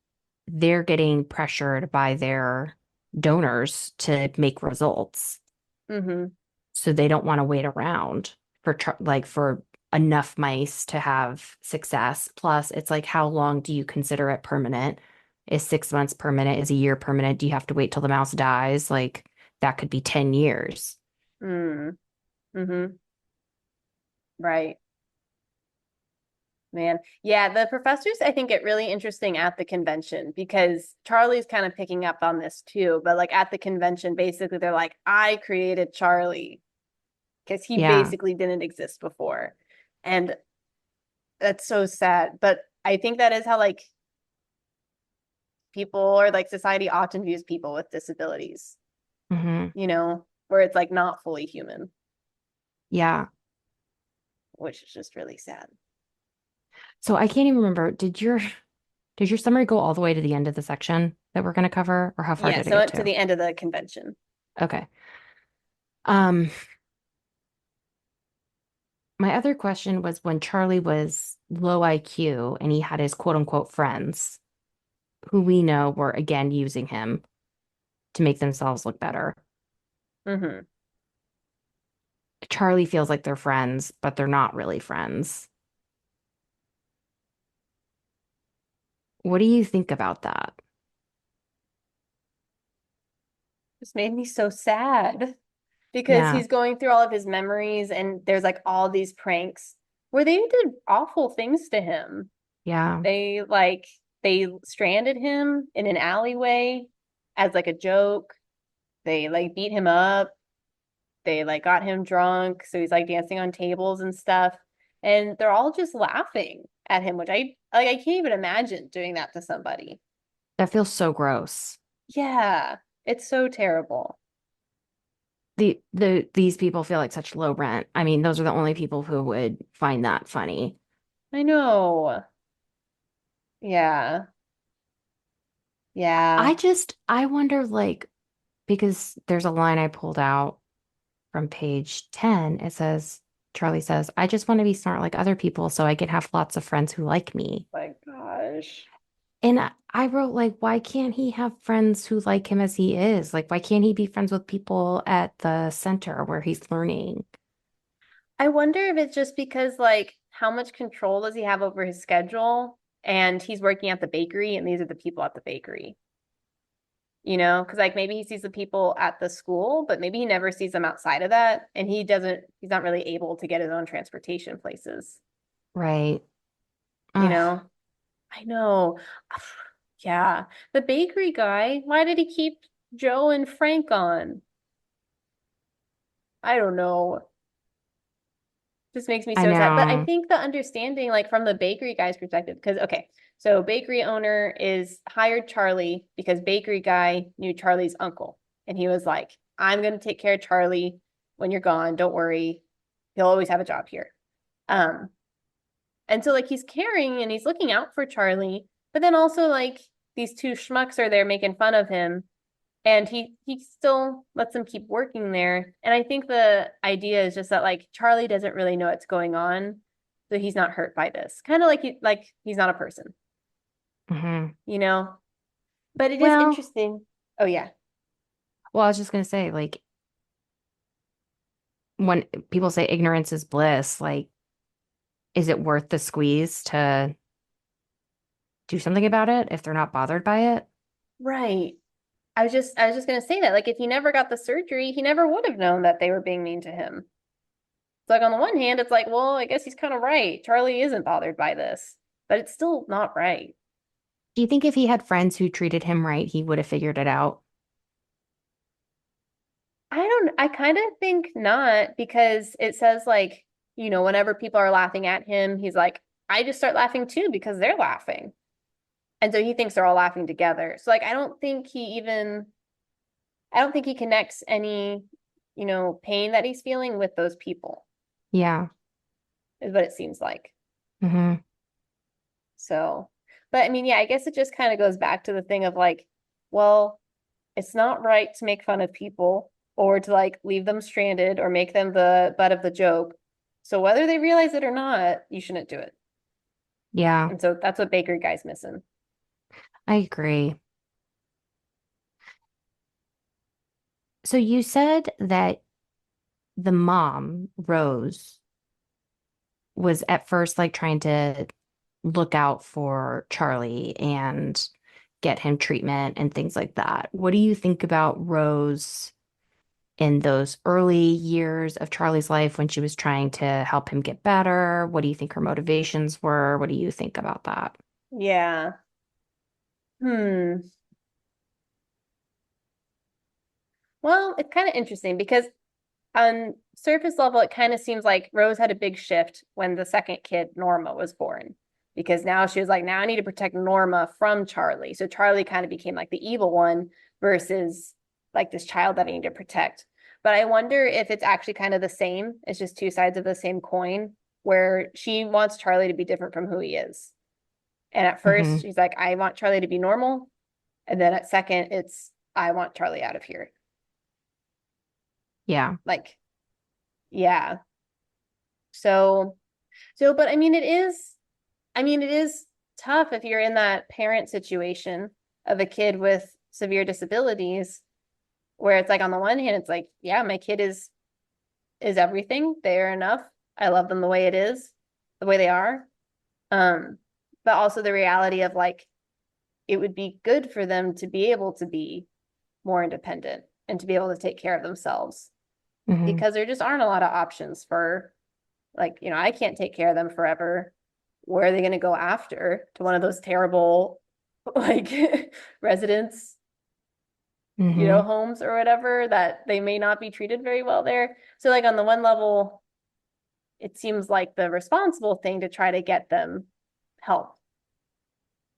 they're getting pressured by their donors to make results. Mm-hmm. So they don't want to wait around for like for enough mice to have success. Plus, it's like how long do you consider it permanent? Is 6 months permanent? Is a year permanent? Do you have to wait till the mouse dies? Like that could be 10 years. Mm. Mm-hmm. Right. Man. Yeah, the professors I think get really interesting at the convention because Charlie's kind of picking up on this too. But like at the convention, basically they're like, I created Charlie because he Yeah. basically didn't exist before. And that's so sad. But I think that is how like people or like society often views people with disabilities, Hmm. where it's like not fully human, Yeah. which is just really sad. So I can't even remember. Did your summary go all the way to the end of the section that we're going to cover, or how far Yeah, did it so get to to? the end of the convention. Okay. Um, my other question was when Charlie was low IQ and he had his quote unquote friends, who we know were again using him to make themselves look better. Mm-hmm. Charlie feels like they're friends, but they're not really friends. What do you think about that? Just made me so sad because Yeah, he's going through all of his memories and there's like all these pranks where they did awful things to him. yeah. They stranded him in an alleyway as like a joke. They like beat him up. They like got him drunk, so he's like dancing on tables and stuff. And they're all just laughing at him, which I can't even imagine doing that to somebody. That feels so gross. Yeah, it's so terrible. These people feel like such low rent. I mean, those are the only people who would find that funny. I know. Yeah. Yeah. I wonder, like, because there's a line I pulled out from page 10. It says, Charlie says, I just want to be smart like other people so I can have lots of friends who like me. My gosh. And I wrote, like, why can't he have friends who like him as he is? Like, why can't he be friends with people at the center where he's learning? I wonder if it's just because like how much control does he have over his schedule? And he's working at the bakery and these are the people at the bakery. Because like maybe he sees the people at the school, but maybe he never sees them outside of that. And he's not really able to get his own transportation places, Right. you Ugh, know? I know. Yeah. The bakery guy, why did he keep Joe and Frank on? I don't know. Just makes me I so sad. But I know. think the understanding, like from the bakery guy's perspective, because okay, so bakery owner is hired Charlie because bakery guy knew Charlie's uncle. And he was like, I'm gonna take care of Charlie when you're gone. Don't worry. He'll always have a job here. Um, and so like he's caring and he's looking out for Charlie, but then also like these two schmucks are there making fun of him and he still lets them keep working there. And I think the idea is just that like Charlie doesn't really know what's going on, so he's not hurt by this. Kind of like he's not a person, Hmm. you know. But it is Well, interesting. Oh yeah, I was just gonna say, like, when people say ignorance is bliss, like, is it worth the squeeze to do something about it if they're not bothered by it? Right. I was just gonna say that. Like if he never got the surgery, he never would have known that they were being mean to him. It's like on the one hand, it's like, well, I guess he's kind of right. Charlie isn't bothered by this, but it's still not right. Do you think if he had friends who treated him right, he would have figured it out? I kind of think not because it says like, whenever people are laughing at him, he's like, I just start laughing too because they're laughing. And so he thinks they're all laughing together. So like I don't think he connects any, pain that he's feeling with those people, Yeah. is what it seems like. Hmm. So, but I mean, yeah, I guess it just kind of goes back to the thing of like, well, it's not right to make fun of people or to like leave them stranded or make them the butt of the joke. So whether they realize it or not, you shouldn't do it. Yeah, And so that's what Baker guy's missing. I agree. So you said that the mom, Rose, was at first like trying to look out for Charlie and get him treatment and things like that. What do you think about Rose in those early years of Charlie's life when she was trying to help him get better? What do you think her motivations were? What do you think about that? Yeah. Hmm. Well, it's kind of interesting because on surface level, it kind of seems like Rose had a big shift when the second kid, Norma, was born. Because now she was like, now I need to protect Norma from Charlie. So Charlie kind of became like the evil one versus like this child that I need to protect. But I wonder if it's actually kind of the same. It's just two sides of the same coin, where she wants Charlie to be different from who he is. And at first, Hmm. she's like, I want Charlie to be normal. And then at second, it's, I want Charlie out of here. Yeah. Like, yeah. So, but I mean, it is tough if you're in that parent situation of a kid with severe disabilities, where it's like on the one hand, it's like, yeah, my kid is everything. They are enough. I love them the way it is, the way they are. Um, but also the reality of like, it would be good for them to be able to be more independent and to be able to take care of themselves Hmm. because there just aren't a lot of options for like, I can't take care of them forever. Where are they going to go after? To one of those terrible like residence, Hmm. homes or whatever that they may not be treated very well there. So like on the one level, it seems like the responsible thing to try to get them help,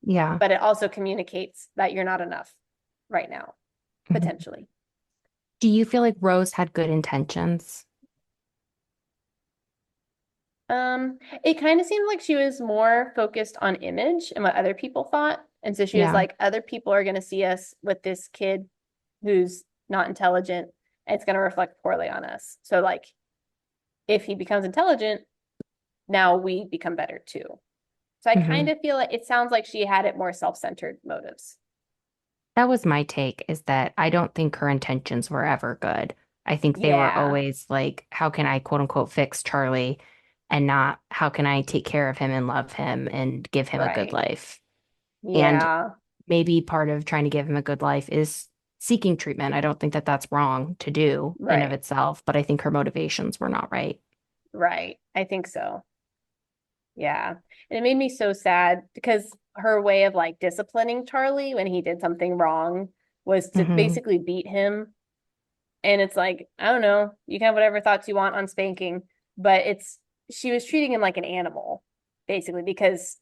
Yeah. but it also communicates that you're not enough right now, Mhm. potentially. Do you feel like Rose had good intentions? It kind of seemed like she was more focused on image and what other people thought. And so she was Yeah. like, other people are going to see us with this kid who's not intelligent, and it's going to reflect poorly on us. So, like, if he becomes intelligent, now we become better too. So I kind Hmm. of feel like it sounds like she had it more self-centered motives. That was my take, is that I don't think her intentions were ever good. I think they were Yeah, always like, how can I quote unquote fix Charlie and not how can I take care of him and love him and give him a good right. life? And Yeah, maybe part of trying to give him a good life is seeking treatment. I don't think that that's wrong to do in of right, itself, but I think her motivations were not right. right. I think so. Yeah. And it made me so sad because her way of like disciplining Charlie when he did something wrong was to Hmm. basically beat him. And it's like, I don't know, you can have whatever thoughts you want on spanking, but she was treating him like an animal, basically, because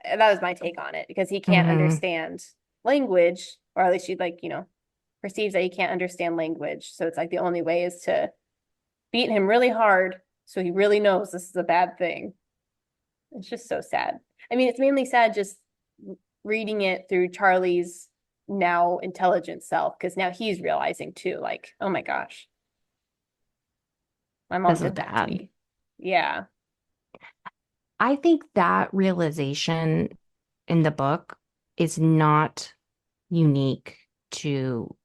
that was my take on it, because he can't Hmm. understand language, or at least she like, perceives that he can't understand language. So it's like the only way is to beat him really hard so he really knows this is a bad thing. It's just so sad. I mean, it's mainly sad just reading it through Charlie's now intelligent self, because now he's realizing too, like, oh my gosh, my mom This is did that to bad. me. Yeah. I think that realization in the book is not unique to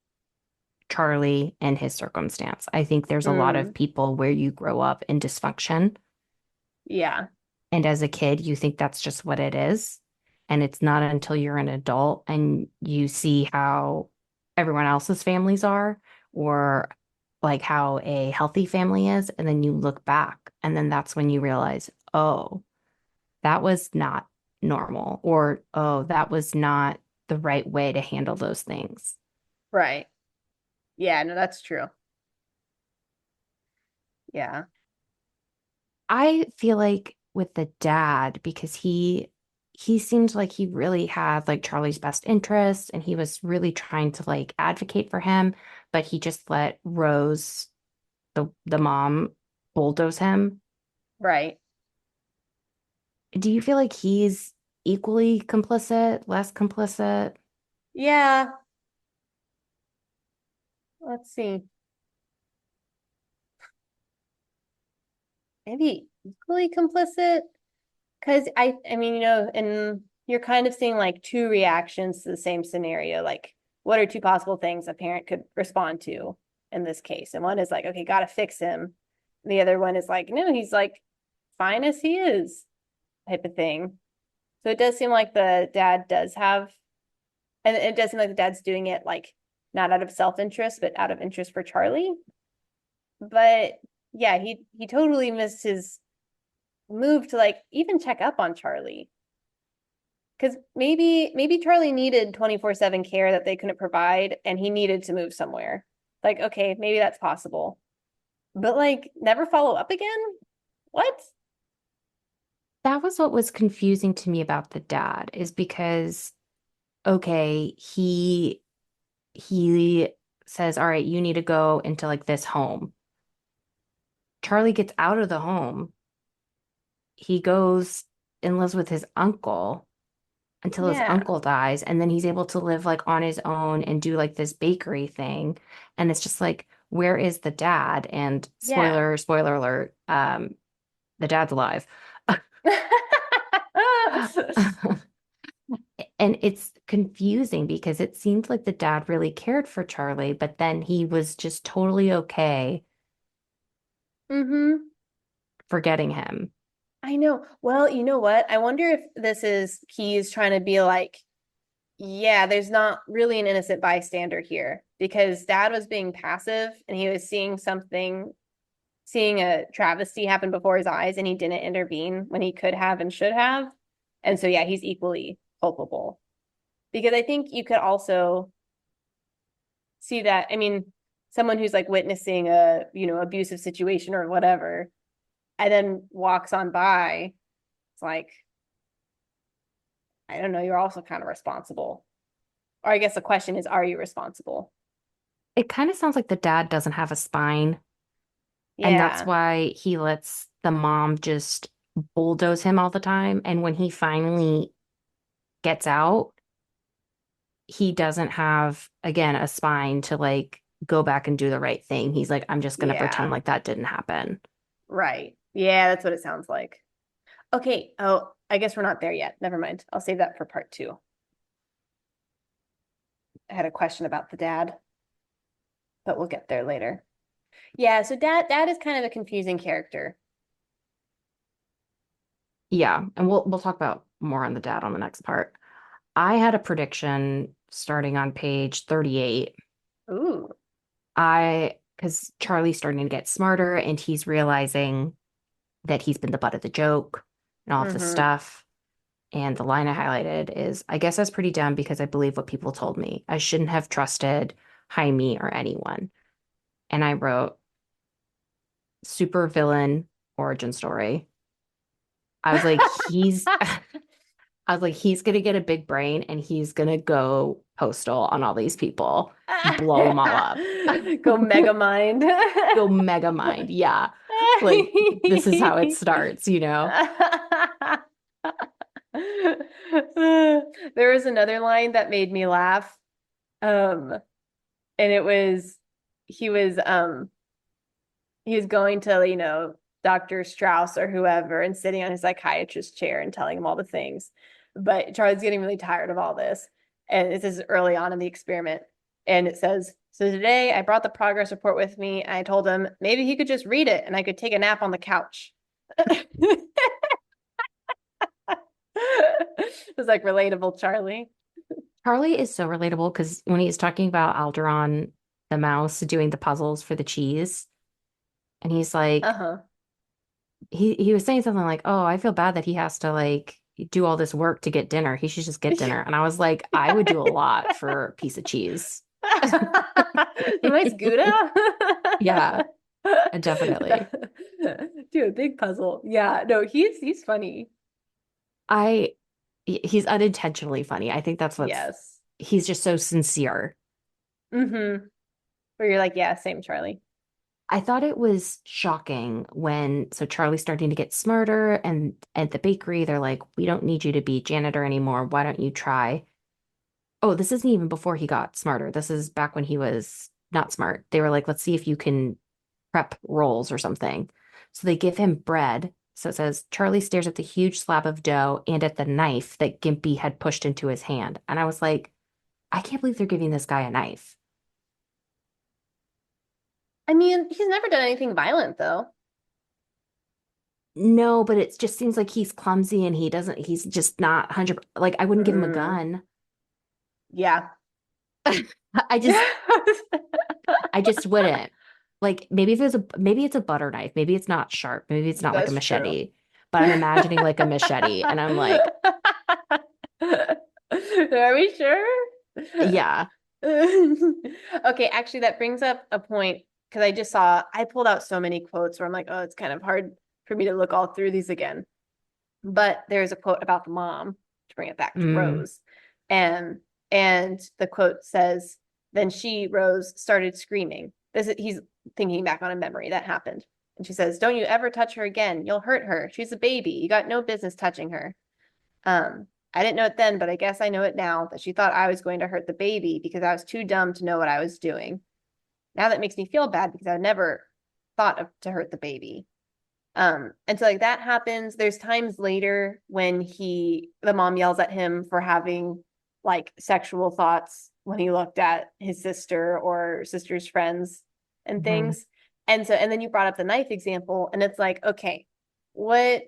Charlie and his circumstance. I think there's a lot of Mm, people where you grow up in dysfunction yeah. And as a kid, you think that's just what it is. And it's not until you're an adult and you see how everyone else's families are, or like how a healthy family is. And then you look back, and then that's when you realize, oh, that was not normal, or oh, that was not the right way to handle those things. Right. Yeah, no, that's true. Yeah. I feel like with the dad, because he seemed like he really had like Charlie's best interest and he was really trying to like advocate for him, but he just let Rose, the mom, bulldoze him. Right. Do you feel like he's equally complicit, less complicit? Yeah. Let's see. Maybe equally complicit. Because I mean, and you're kind of seeing like two reactions to the same scenario. Like, what are two possible things a parent could respond to in this case? And one is like, okay, gotta fix him. The other one is like, no, he's like fine as he is, type of thing. So it does seem like the dad does have, and it does seem like the dad's doing it like not out of self-interest, but out of interest for Charlie. But yeah, he totally missed his move to like even check up on Charlie. Because maybe Charlie needed 24/7 care that they couldn't provide and he needed to move somewhere. Like, okay, maybe that's possible. But like never follow up again? What? That was what was confusing to me about the dad, is because okay, he says, all right, you need to go into like this home. Charlie gets out of the home. He goes and lives with his uncle until his Yeah. uncle dies. And then he's able to live like on his own and do like this bakery thing. And it's just like, where is the dad? And Yeah. spoiler alert, the dad's alive. And it's confusing because it seemed like the dad really cared for Charlie, but then he was just totally okay Mm-hmm. forgetting him. I know. Well, you know what? I wonder if this is Keyes trying to be like, yeah, there's not really an innocent bystander here because dad was being passive and he was seeing something, seeing a travesty happen before his eyes and he didn't intervene when he could have and should have. And so, yeah, he's equally culpable because I think you could also see that. I mean, someone who's like witnessing a, abusive situation or whatever, and then walks on by, it's like, I don't know, you're also kind of responsible. Or I guess the question is, are you responsible? It kind of sounds like the dad doesn't have a spine, and that's Yeah. why he lets the mom just bulldoze him all the time. And when he finally gets out, he doesn't have, again, a spine to like go back and do the right thing. He's like, I'm just going to pretend Yeah. like that didn't happen. Right. Yeah, that's what it sounds like. Okay. Oh, I guess we're not there yet. Never mind. I'll save that for part two. I had a question about the dad, but we'll get there later. Yeah, so dad is kind of a confusing character. Yeah, and we'll talk about more on the dad on the next part. I had a prediction starting on page 38. Ooh. Because Charlie's starting to get smarter and he's realizing that he's been the butt of the joke and all of this Mm-hmm. stuff. And the line I highlighted is, I guess that's pretty dumb because I believe what people told me. I shouldn't have trusted Jaime or anyone. And I wrote super villain origin story. I was like, I was like, he's gonna get a big brain and he's gonna go postal on all these people, blow them all up. Go mega mind. Go mega mind. Yeah. Like this is how it starts, you know? There was another line that made me laugh. Um, and it was he was um he was going to, Dr. Strauss or whoever and sitting on his psychiatrist chair and telling him all the things. But Charlie's getting really tired of all this. And this is early on in the experiment. And it says, so today I brought the progress report with me. And I told him maybe he could just read it and I could take a nap on the couch. It was like relatable Charlie. Charlie is so relatable because when he's talking about Algernon, the mouse, doing the puzzles for the cheese, and he's like, Uh-huh. he was saying something like, "Oh, I feel bad that he has to like do all this work to get dinner. He should just get dinner." And I was like, I would do a lot for a piece of cheese. Nice Gouda. Yeah, definitely. Do a big puzzle. Yeah, no, he's funny. I he's unintentionally funny. I think that's what's Yes. he's just so sincere. Mm-hmm. Where you're like, yeah, same Charlie. I thought it was shocking when so Charlie's starting to get smarter and at the bakery they're like, "We don't need you to be janitor anymore. Why don't you try?" Oh, this isn't even before he got smarter. This is back when he was not smart. They were like, "Let's see if you can prep rolls or something." So they give him bread. So it says Charlie stares at the huge slab of dough and at the knife that Gimpy had pushed into his hand. And I was like, I can't believe they're giving this guy a knife. I mean, he's never done anything violent though. No, but it just seems like he's clumsy and he's just not 100, like I wouldn't give him a Mm, gun. yeah. I just, I just wouldn't. Like maybe it's a butter knife. Maybe it's not sharp. Maybe it's not like a That's true. machete, but I'm imagining like a machete and I'm like, Are we sure? yeah. Okay, actually, that brings up a point because I pulled out so many quotes where I'm like, oh, it's kind of hard for me to look all through these again. But there's a quote about the mom to bring it back to Mm, Rose. And and the quote says, then she, Rose, started screaming. He's thinking back on a memory that happened. And she says, don't you ever touch her again. You'll hurt her. She's a baby. You got no business touching her. I didn't know it then, but I guess I know it now that she thought I was going to hurt the baby because I was too dumb to know what I was doing. Now that makes me feel bad because I never thought of to hurt the baby. And so like that happens. There's times later when the mom yells at him for having like sexual thoughts when he looked at his sister or sister's friends and mhm. things. And then you brought up the knife example, and it's like, okay, what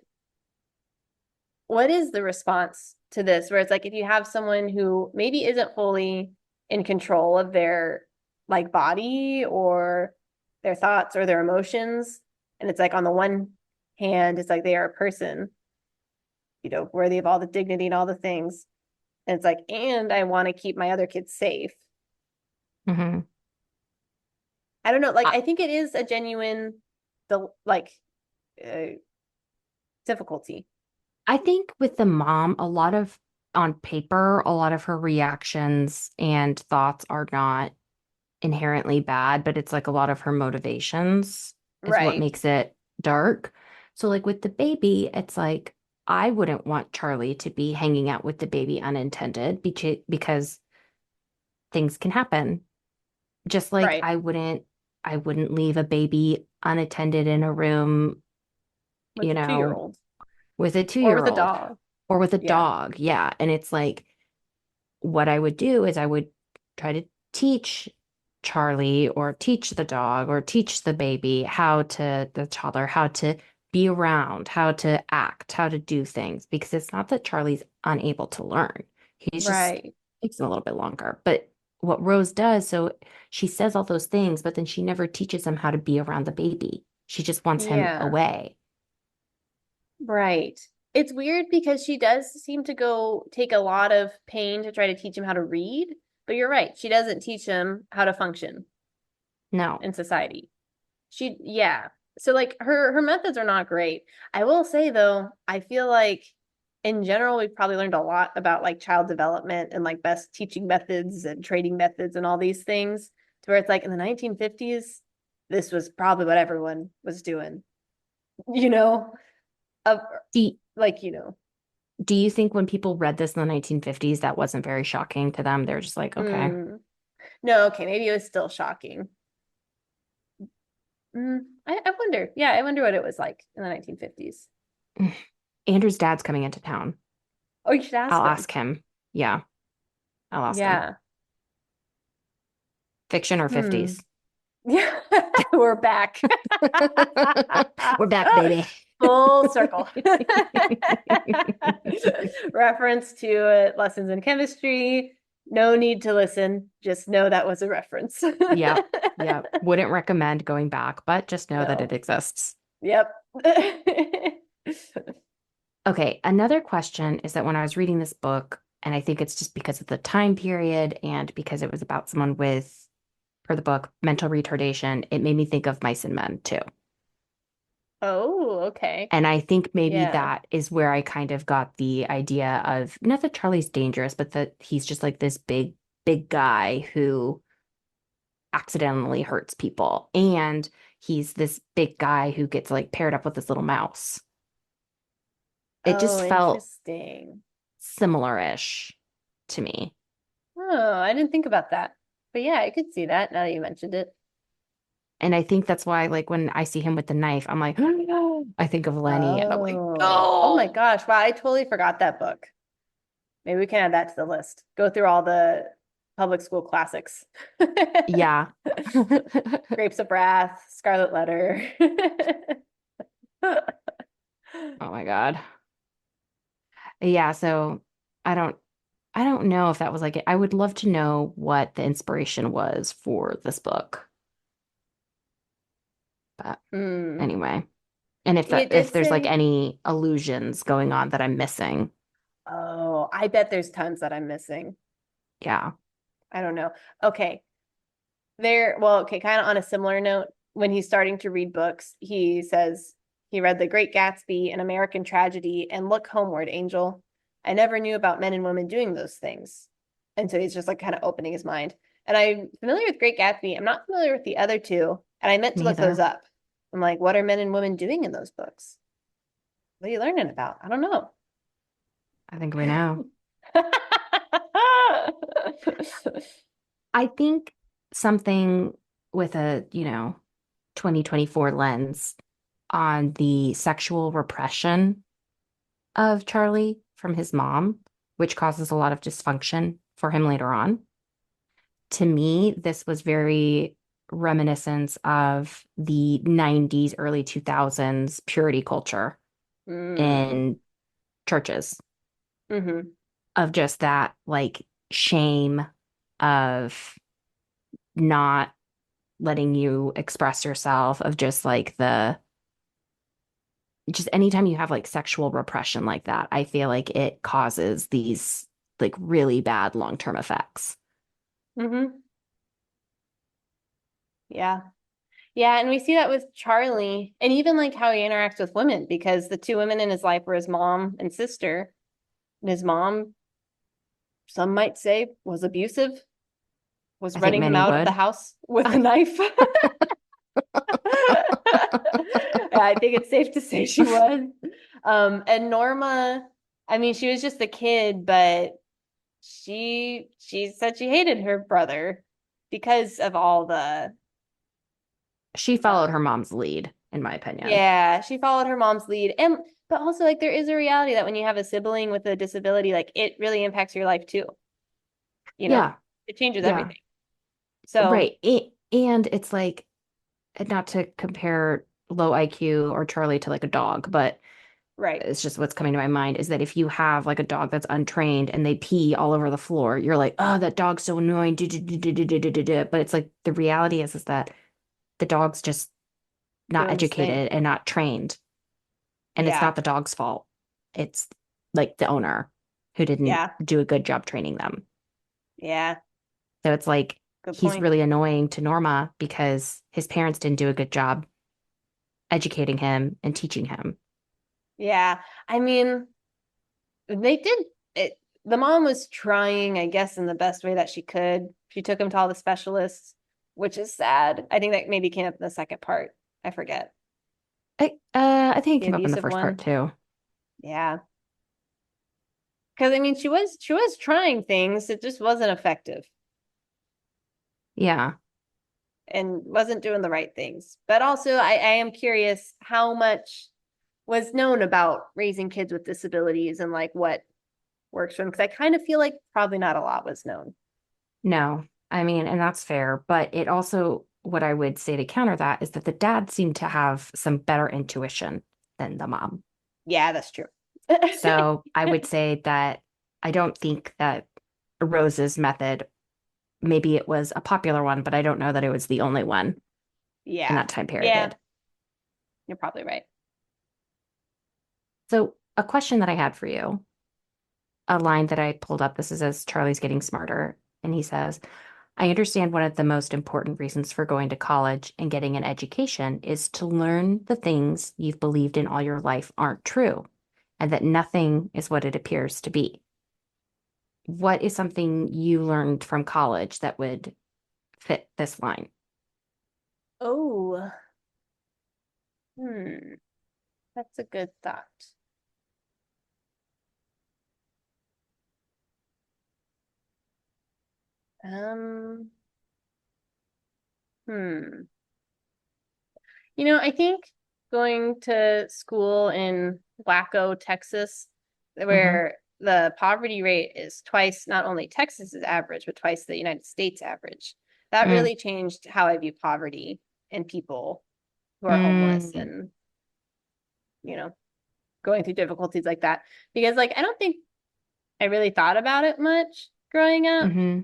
what is the response to this? Where it's like if you have someone who maybe isn't fully in control of their like body or their thoughts or their emotions, and it's like on the one hand, it's like they are a person, worthy of all the dignity and all the things. And it's like, and I want to keep my other kids safe. Mhm. I don't know. Like, I, I think it is a genuine, the like uh, difficulty. I think with the mom, on paper, a lot of her reactions and thoughts are not inherently bad, but it's like a lot of her motivations is what Right. makes it dark. So, like with the baby, it's like I wouldn't want Charlie to be hanging out with the baby unintended because things can happen. Just like Right. I wouldn't leave a baby unattended in a room, With you a two-year know, old with a or with two-year a old dog. or with a Yeah. dog. Yeah. And it's like what I would do is I would try to teach Charlie or teach the dog or teach the baby the toddler, how to be around, how to act, how to do things. Because it's not that Charlie's unable to learn. He's just Right. takes him a little bit longer. But what Rose does, so she says all those things, but then she never teaches him how to be around the baby. She just wants him Yeah. away. Right. It's weird because she does seem to go take a lot of pain to try to teach him how to read, but you're right. She doesn't teach him how to function No. in society. Yeah. So like her methods are not great. I will say though, I feel like in general we've probably learned a lot about like child development and like best teaching methods and training methods and all these things to where it's like in the 1950s this was probably what everyone was doing, you know, of Do, like, do you think when people read this in the 1950s, that wasn't very shocking to them? They're just like, okay. mm, no, okay, maybe it was still shocking. I wonder. Yeah, I wonder what it was like in the 1950s. Andrew's dad's coming into town. Oh, you should ask I'll him. ask him. Yeah, I'll ask him. Yeah. Fiction or Hmm. 50s? Yeah, we're back. We're back, baby. Full circle. Reference to lessons in chemistry. No need to listen. Just know that was a reference. Yep. Yep. Wouldn't recommend going back, but just know that it No. exists. Yep. Okay. Another question is that when I was reading this book, and I think it's just because of the time period and because it was about someone with, for the book, mental retardation, it made me think of Mice and Men too. Oh, okay. And I think maybe Yeah. that is where I kind of got the idea of not that Charlie's dangerous, but that he's just like this big, big guy who accidentally hurts people. And he's this big guy who gets like paired up with this little mouse. It Oh, just felt interesting. similar-ish to me. Oh, I didn't think about that. But yeah, I could see that now that you mentioned it. And I think that's why, like, when I see him with the knife, I'm like, I think of Lenny, and I'm like, Oh, oh my oh, gosh. Wow, I totally forgot that book. Maybe we can add that to the list. Go through all the public school classics. yeah. Grapes of Wrath, Scarlet Letter. Oh my God. Yeah, so I don't I don't know if that was like it. I would love to know what the inspiration was for this book. But Hmm. anyway, and It if did there's like say, any illusions going on that I'm missing. oh, I bet there's tons that I'm missing. Yeah. I don't know. Okay. Well, okay, kind of on a similar note, when he's starting to read books, he says he read The Great Gatsby, An American Tragedy, and Look Homeward, Angel. I never knew about men and women doing those things. And so he's just like kind of opening his mind. And I'm familiar with Great Gatsby. I'm not familiar with the other two. And I meant to Me look those either. up. I'm like, what are men and women doing in those books? What are you learning about? I don't know. I think we know. I think something with a, 2024 lens on the sexual repression of Charlie from his mom, which causes a lot of dysfunction for him later on. To me, this was very reminiscent of the 90s, early 2000s purity culture Mm. in churches, Hmm. of just that like shame of not letting you express yourself, of just like the just anytime you have like sexual repression like that, I feel like it causes these like really bad long-term effects. Hmm. Yeah. Yeah, and we see that with Charlie, and even like how he interacts with women, because the two women in his life were his mom and sister. And his mom, some might say, was abusive, was I think running him many out of the would. house with a knife. I think it's safe to say she was. And Norma, I mean, she was just a kid, but she said she hated her brother because of all the She followed her um mom's lead, in my opinion. yeah, she followed her mom's lead. And but also like there is a reality that when you have a sibling with a disability, like it really impacts your life too, you know? Yeah, It changes yeah, everything. So, right. And it's like, not to compare low IQ or Charlie to like a dog, but right. it's just what's coming to my mind is that if you have like a dog that's untrained and they pee all over the floor, you're like, oh, that dog's so annoying. But it's like the reality is that the dog's just not Doing his thing. educated and not trained. And it's Yeah. not the dog's fault. It's like the owner who didn't Yeah. do a good job training them. Yeah. So it's like Good he's point. really annoying to Norma because his parents didn't do a good job educating him and teaching him. Yeah. I mean, they did it. The mom was trying, I guess, in the best way that she could. She took him to all the specialists, which is sad. I think that maybe came up in the second part. I forget. I think it The came up in the abusive first part one. too. Yeah. Because I mean, she was trying things. It just wasn't effective Yeah. and wasn't doing the right things. But also, I am curious how much was known about raising kids with disabilities and like what works for them. Because I kind of feel like probably not a lot was known. No, I mean, and that's fair. But it also, what I would say to counter that is that the dad seemed to have some better intuition. than the mom. Yeah, that's true. So I would say that I don't think that Rose's method, maybe it was a popular one, but I don't know that it was the only one in Yeah. that time Yeah, period. you're probably right. So a question that I had for you, a line that I pulled up, this is as Charlie's getting smarter, and he says, I understand one of the most important reasons for going to college and getting an education is to learn the things you've believed in all your life aren't true, and that nothing is what it appears to be. What is something you learned from college that would fit this line? Oh, hmm. That's a good thought. Um, hmm. I think going to school in Waco, Texas, Hmm. where the poverty rate is twice not only Texas's average, but twice the United States average, that Mm, really changed how I view poverty and people who are homeless mm, and, you know, going through difficulties like that. Because, like, I don't think I really thought about it much growing up. hmm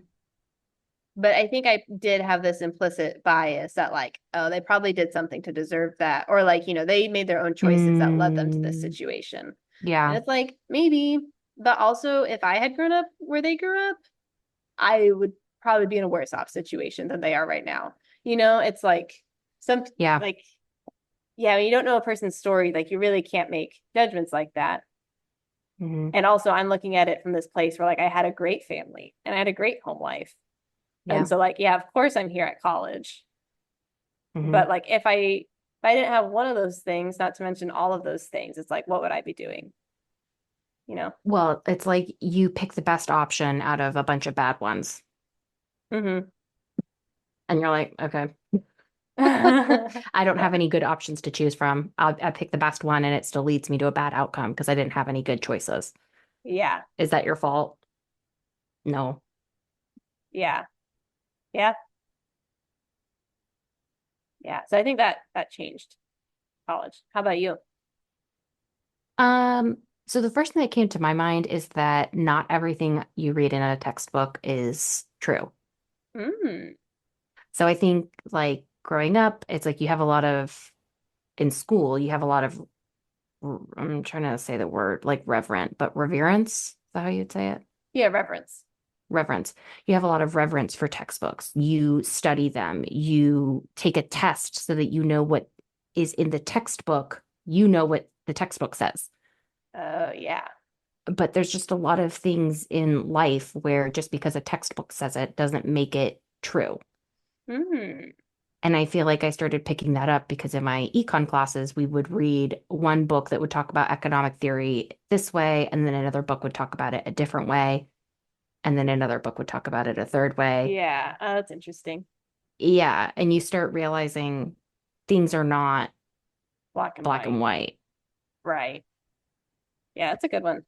But I think I did have this implicit bias that, like, oh, they probably did something to deserve that. Or, like, they made their own choices that led them to this mm, situation. And yeah. it's like, maybe, but also if I had grown up where they grew up, I would probably be in a worse off situation than they are right now. It's like some, Yeah. like, yeah, when you don't know a person's story, like, you really can't make judgments like that. Hmm. And also, I'm looking at it from this place where, like, I had a great family and I had a great home life. And Yeah. so, like, yeah, of course I'm here at college. Hmm. But like if I didn't have one of those things, not to mention all of those things, it's like what would I be doing? You know? Well, it's like you pick the best option out of a bunch of bad ones. Mm-hmm. And you're like, okay, I don't have any good options to choose from. I pick the best one and it still leads me to a bad outcome because I didn't have any good choices. Yeah. Is that your fault? No. Yeah. Yeah. Yeah. So I think that changed college. How about you? Um, so the first thing that came to my mind is that not everything you read in a textbook is true. Mm. So I think like growing up, it's like you have a lot of in school, you have a lot of I'm trying to say the word like reverent, but reverence. Is that how you'd say it? Yeah, reference. Reverence. You have a lot of reverence for textbooks. You study them. You take a test so that you know what is in the textbook. You know what the textbook says. Oh yeah. But there's just a lot of things in life where just because a textbook says it doesn't make it true. Mm. And I feel like I started picking that up because in my econ classes, we would read one book that would talk about economic theory this way, and then another book would talk about it a different way, and then another book would talk about it a third way. Yeah. Oh, that's interesting. Yeah. And you start realizing things are not Black and black and white. white. Right. Yeah, that's a good one.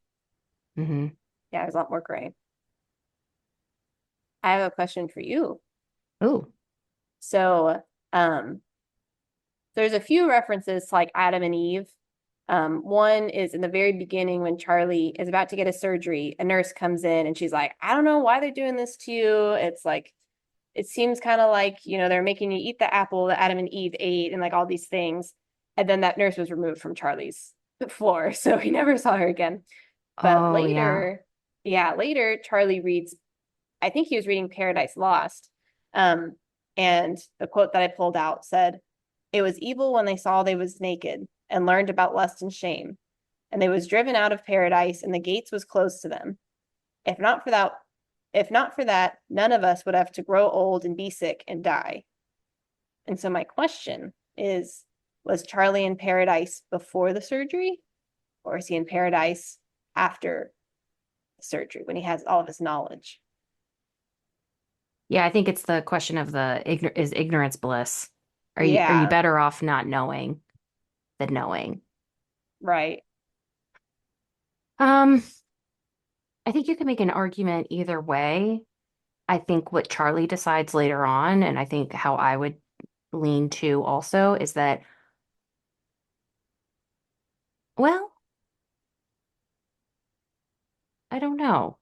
Hmm. Yeah, there's a lot more gray. I have a question for you. Oh, So, um, there's a few references to like Adam and Eve. One is in the very beginning when Charlie is about to get a surgery, a nurse comes in and she's like, I don't know why they're doing this to you. It's like, it seems kind of like, they're making you eat the apple that Adam and Eve ate and like all these things. And then that nurse was removed from Charlie's floor. So he never saw her again. But oh, yeah. later, yeah, later, Charlie reads, I think he was reading Paradise Lost. Um, and the quote that I pulled out said, it was evil when they saw they was naked and learned about lust and shame. And they was driven out of paradise and the gates was closed to them. If not for that, if not for that, none of us would have to grow old and be sick and die. And so my question is, was Charlie in paradise before the surgery or is he in paradise after the surgery when he has all of his knowledge? Yeah, I think it's the question of is ignorance bliss? Are you Yeah, better off not knowing than knowing? right. Um, I think you can make an argument either way. I think what Charlie decides later on, and I think how I would lean to also, is that Well, I don't know.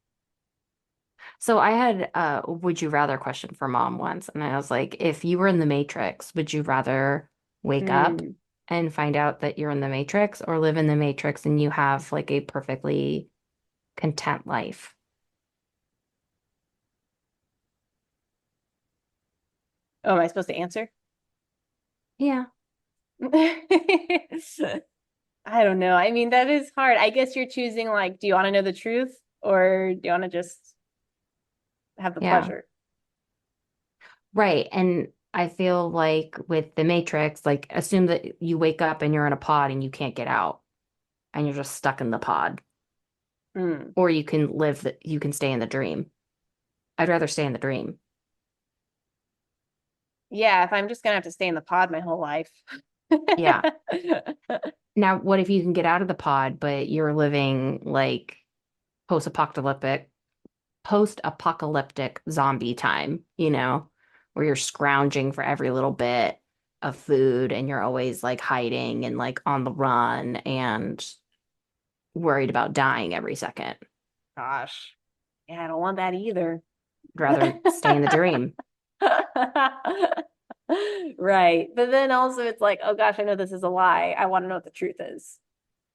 So I had a would you rather question for mom once, and I was like, if you were in the Matrix, would you rather wake up Hmm. and find out that you're in the Matrix or live in the Matrix and you have like a perfectly content life? Oh, am I supposed to answer? Yeah. I don't know. I mean, that is hard. I guess you're choosing like, do you want to know the truth or do you want to just have the Yeah. pleasure? Right. And I feel like with the Matrix, like assume that you wake up and you're in a pod and you can't get out and you're just stuck in the pod. Hmm. Or you can stay in the dream. I'd rather stay in the dream. Yeah, if I'm just gonna have to stay in the pod my whole life. Yeah. Now, what if you can get out of the pod, but you're living like post-apocalyptic, post-apocalyptic zombie time, where you're scrounging for every little bit of food and you're always like hiding and like on the run and worried about dying every second. Gosh. Yeah, I don't want that either. I'd rather stay in the dream. Right. But then also it's like, oh gosh, I know this is a lie. I want to know what the truth is.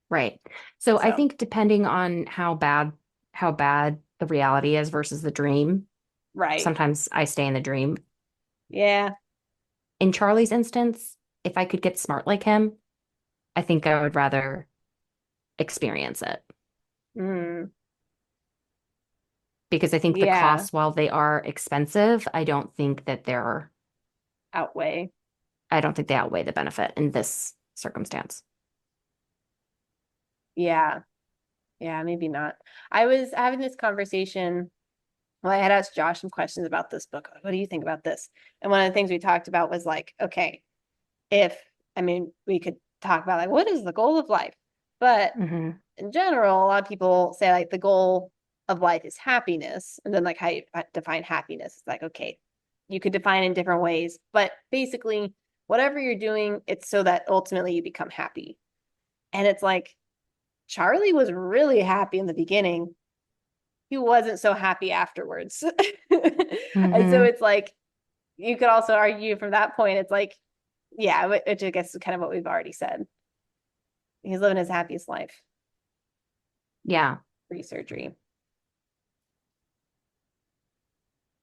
Right. So I So, think depending on how bad the reality is versus the dream, right. sometimes I stay in the dream. Yeah. In Charlie's instance, if I could get smart like him, I think I would rather experience it Mm, because I think the yeah. costs, while they are expensive, Outweigh. I don't think they outweigh the benefit in this circumstance. Yeah. Yeah, maybe not. I was having this conversation. Well, I had asked Josh some questions about this book. Like, what do you think about this? And one of the things we talked about was like, okay, if, I mean, we could talk about like, what is the goal of life? But Hmm. in general, a lot of people say like the goal of life is happiness. And then like how you define happiness. It's like, okay, you could define in different ways, but basically, whatever you're doing, it's so that ultimately you become happy. And it's like, Charlie was really happy in the beginning. He wasn't so happy afterwards. And so Hmm. it's like, you could also argue from that point, it's like, yeah, which I guess is kind of what we've already said. He's living his happiest life Yeah. pre-surgery.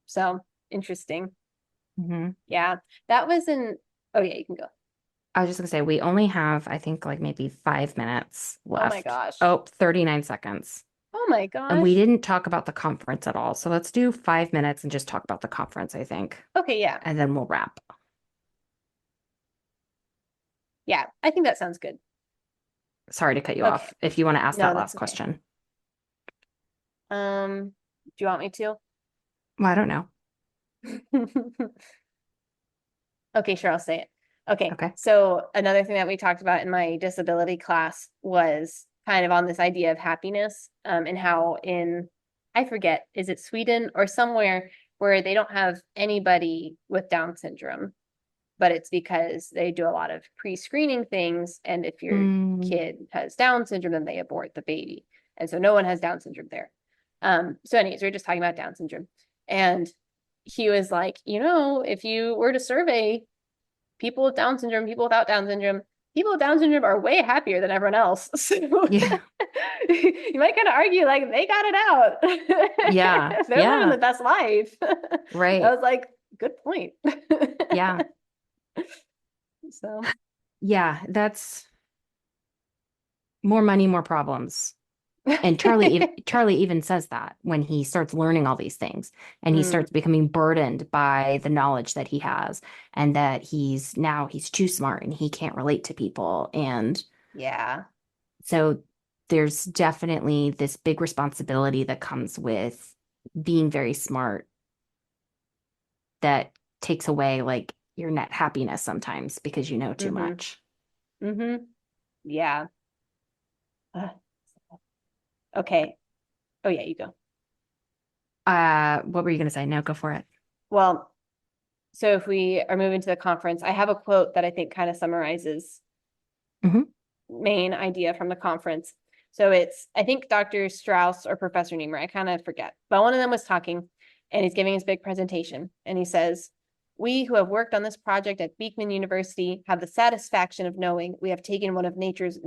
So interesting. Hmm. Yeah, that was in, oh yeah, you can go. I was just gonna say we only have, I think, like maybe 5 minutes Oh my left. gosh. Oh, 39 seconds. Oh my And we gosh. didn't talk about the conference at all. So let's do 5 minutes and just talk about the conference, I think. Okay, yeah. And then we'll wrap. Yeah, I think that sounds good. Sorry to cut you Okay. off. If you want to ask No, that that's last okay. question. Do you want me to? Well, I don't know. Okay, sure, I'll say it. Okay, Okay. so another thing that we talked about in my disability class was kind of on this idea of happiness, and how in, I forget, is it Sweden or somewhere where they don't have anybody with Down syndrome, but it's because they do a lot of pre-screening things, and if your Mm, kid has Down syndrome, then they abort the baby. And so no one has Down syndrome there. So anyways, we are just talking about Down syndrome. And he was like, if you were to survey people with Down syndrome, people without Down syndrome, people with Down syndrome are way happier than everyone else. So yeah. you might kind of argue like they got it Yeah. out. They're living the Yeah. best life. I Right. was like, good point. Yeah. So, Yeah. That's more money, more problems. And Charlie even says that when he starts learning all these things and he mm, starts becoming burdened by the knowledge that he has and that he's too smart and he can't relate to people. And yeah. so there's definitely this big responsibility that comes with being very smart that takes away like your net happiness sometimes because you know too Mm-hmm. much. Mm-hmm. Yeah. Uh, okay. Oh yeah, you go. What were you going to say? No, go for it. Well, so if we are moving to the conference, I have a quote that I think kind of summarizes Hmm. main idea from the conference. So it's, I think Dr. Strauss or Professor Niemer, I kind of forget, but one of them was talking and he's giving his big presentation. And he says, we who have worked on this project at Beekman University have the satisfaction of knowing we have taken one of nature's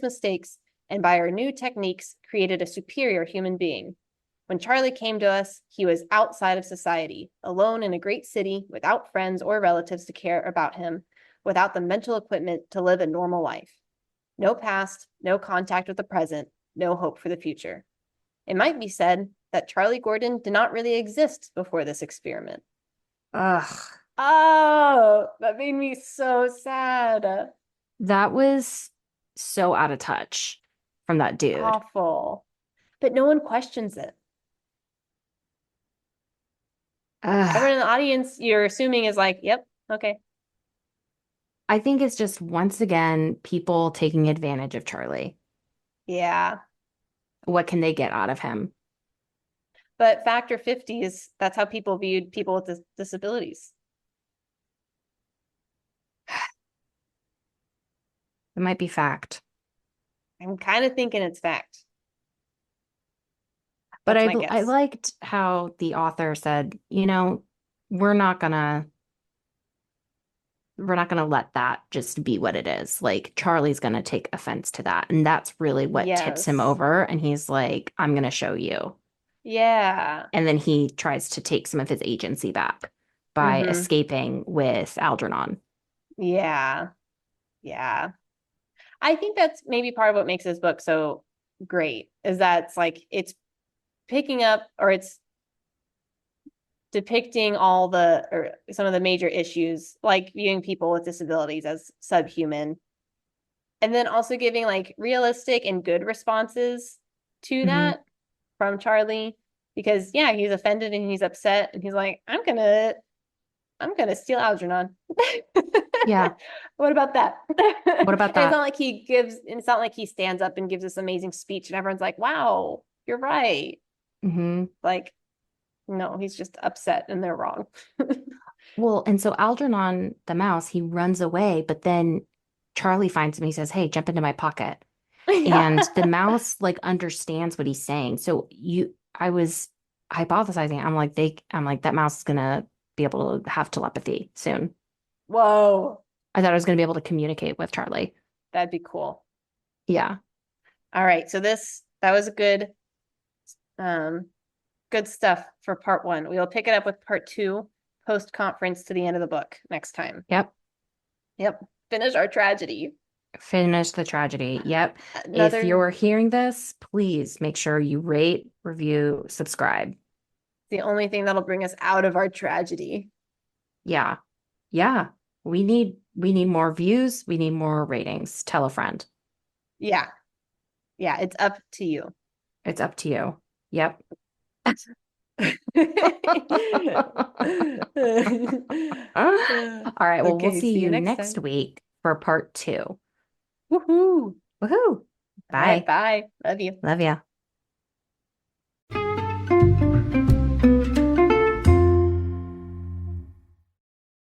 mistakes and by our new techniques created a superior human being. When Charlie came to us, he was outside of society, alone in a great city, without friends or relatives to care about him, without the mental equipment to live a normal life. No past, no contact with the present, no hope for the future. It might be said that Charlie Gordon did not really exist before this experiment. Ugh, Oh, that made me so sad. that was so out of touch from that dude. Awful. But no one questions it. Ugh. Everyone in the audience, you're assuming is like, yep, okay. I think it's just once again people taking advantage of Charlie. Yeah. What can they get out of him? But factor 50s, that's how people viewed people with disabilities. It might be fact. I'm kind of thinking it's fact. But That's my I guess. liked how the author said, we're not gonna we're not gonna let that just be what it is. Like Charlie's gonna take offense to that. And that's really what tips him Yes. over. And he's like, I'm gonna show you. Yeah. And then he tries to take some of his agency back by Mm-hmm. escaping with Algernon. Yeah. Yeah. I think that's maybe part of what makes this book so great is that it's like it's picking up or it's depicting all the or some of the major issues, like viewing people with disabilities as subhuman, and then also giving like realistic and good responses to Hmm. that from Charlie. Because yeah, he's offended and he's upset and he's like, I'm gonna steal Algernon. Yeah. What about that? What about And that? it's not like he stands up and gives this amazing speech and everyone's like, wow, you're right. Hmm. Like, no, he's just upset and they're wrong. Well, and so Algernon, the mouse, he runs away, but then Charlie finds him. He says, "Hey, jump into my pocket." And the Yeah. mouse like understands what he's saying. So I was hypothesizing. I'm like, that mouse is gonna be able to have telepathy soon. Whoa. I thought I was gonna be able to communicate with Charlie. That'd be cool. Yeah. All right. So that was a um, good stuff for part one. We will pick it up with part two post conference to the end of the book next time. Yep. Yep. Finish our tragedy. Finish the tragedy. Yep. If Another, you're hearing this, please make sure you rate, review, subscribe. the only thing that'll bring us out of our tragedy. Yeah. Yeah. We need more views. We need more ratings. Tell a friend. Yeah. Yeah. It's up to you. It's up to you. Yep. All right. Well, we'll Okay. see See you you next next time. week for part two. Woohoo. Woohoo. All right. Bye. Bye. Love you. Love ya.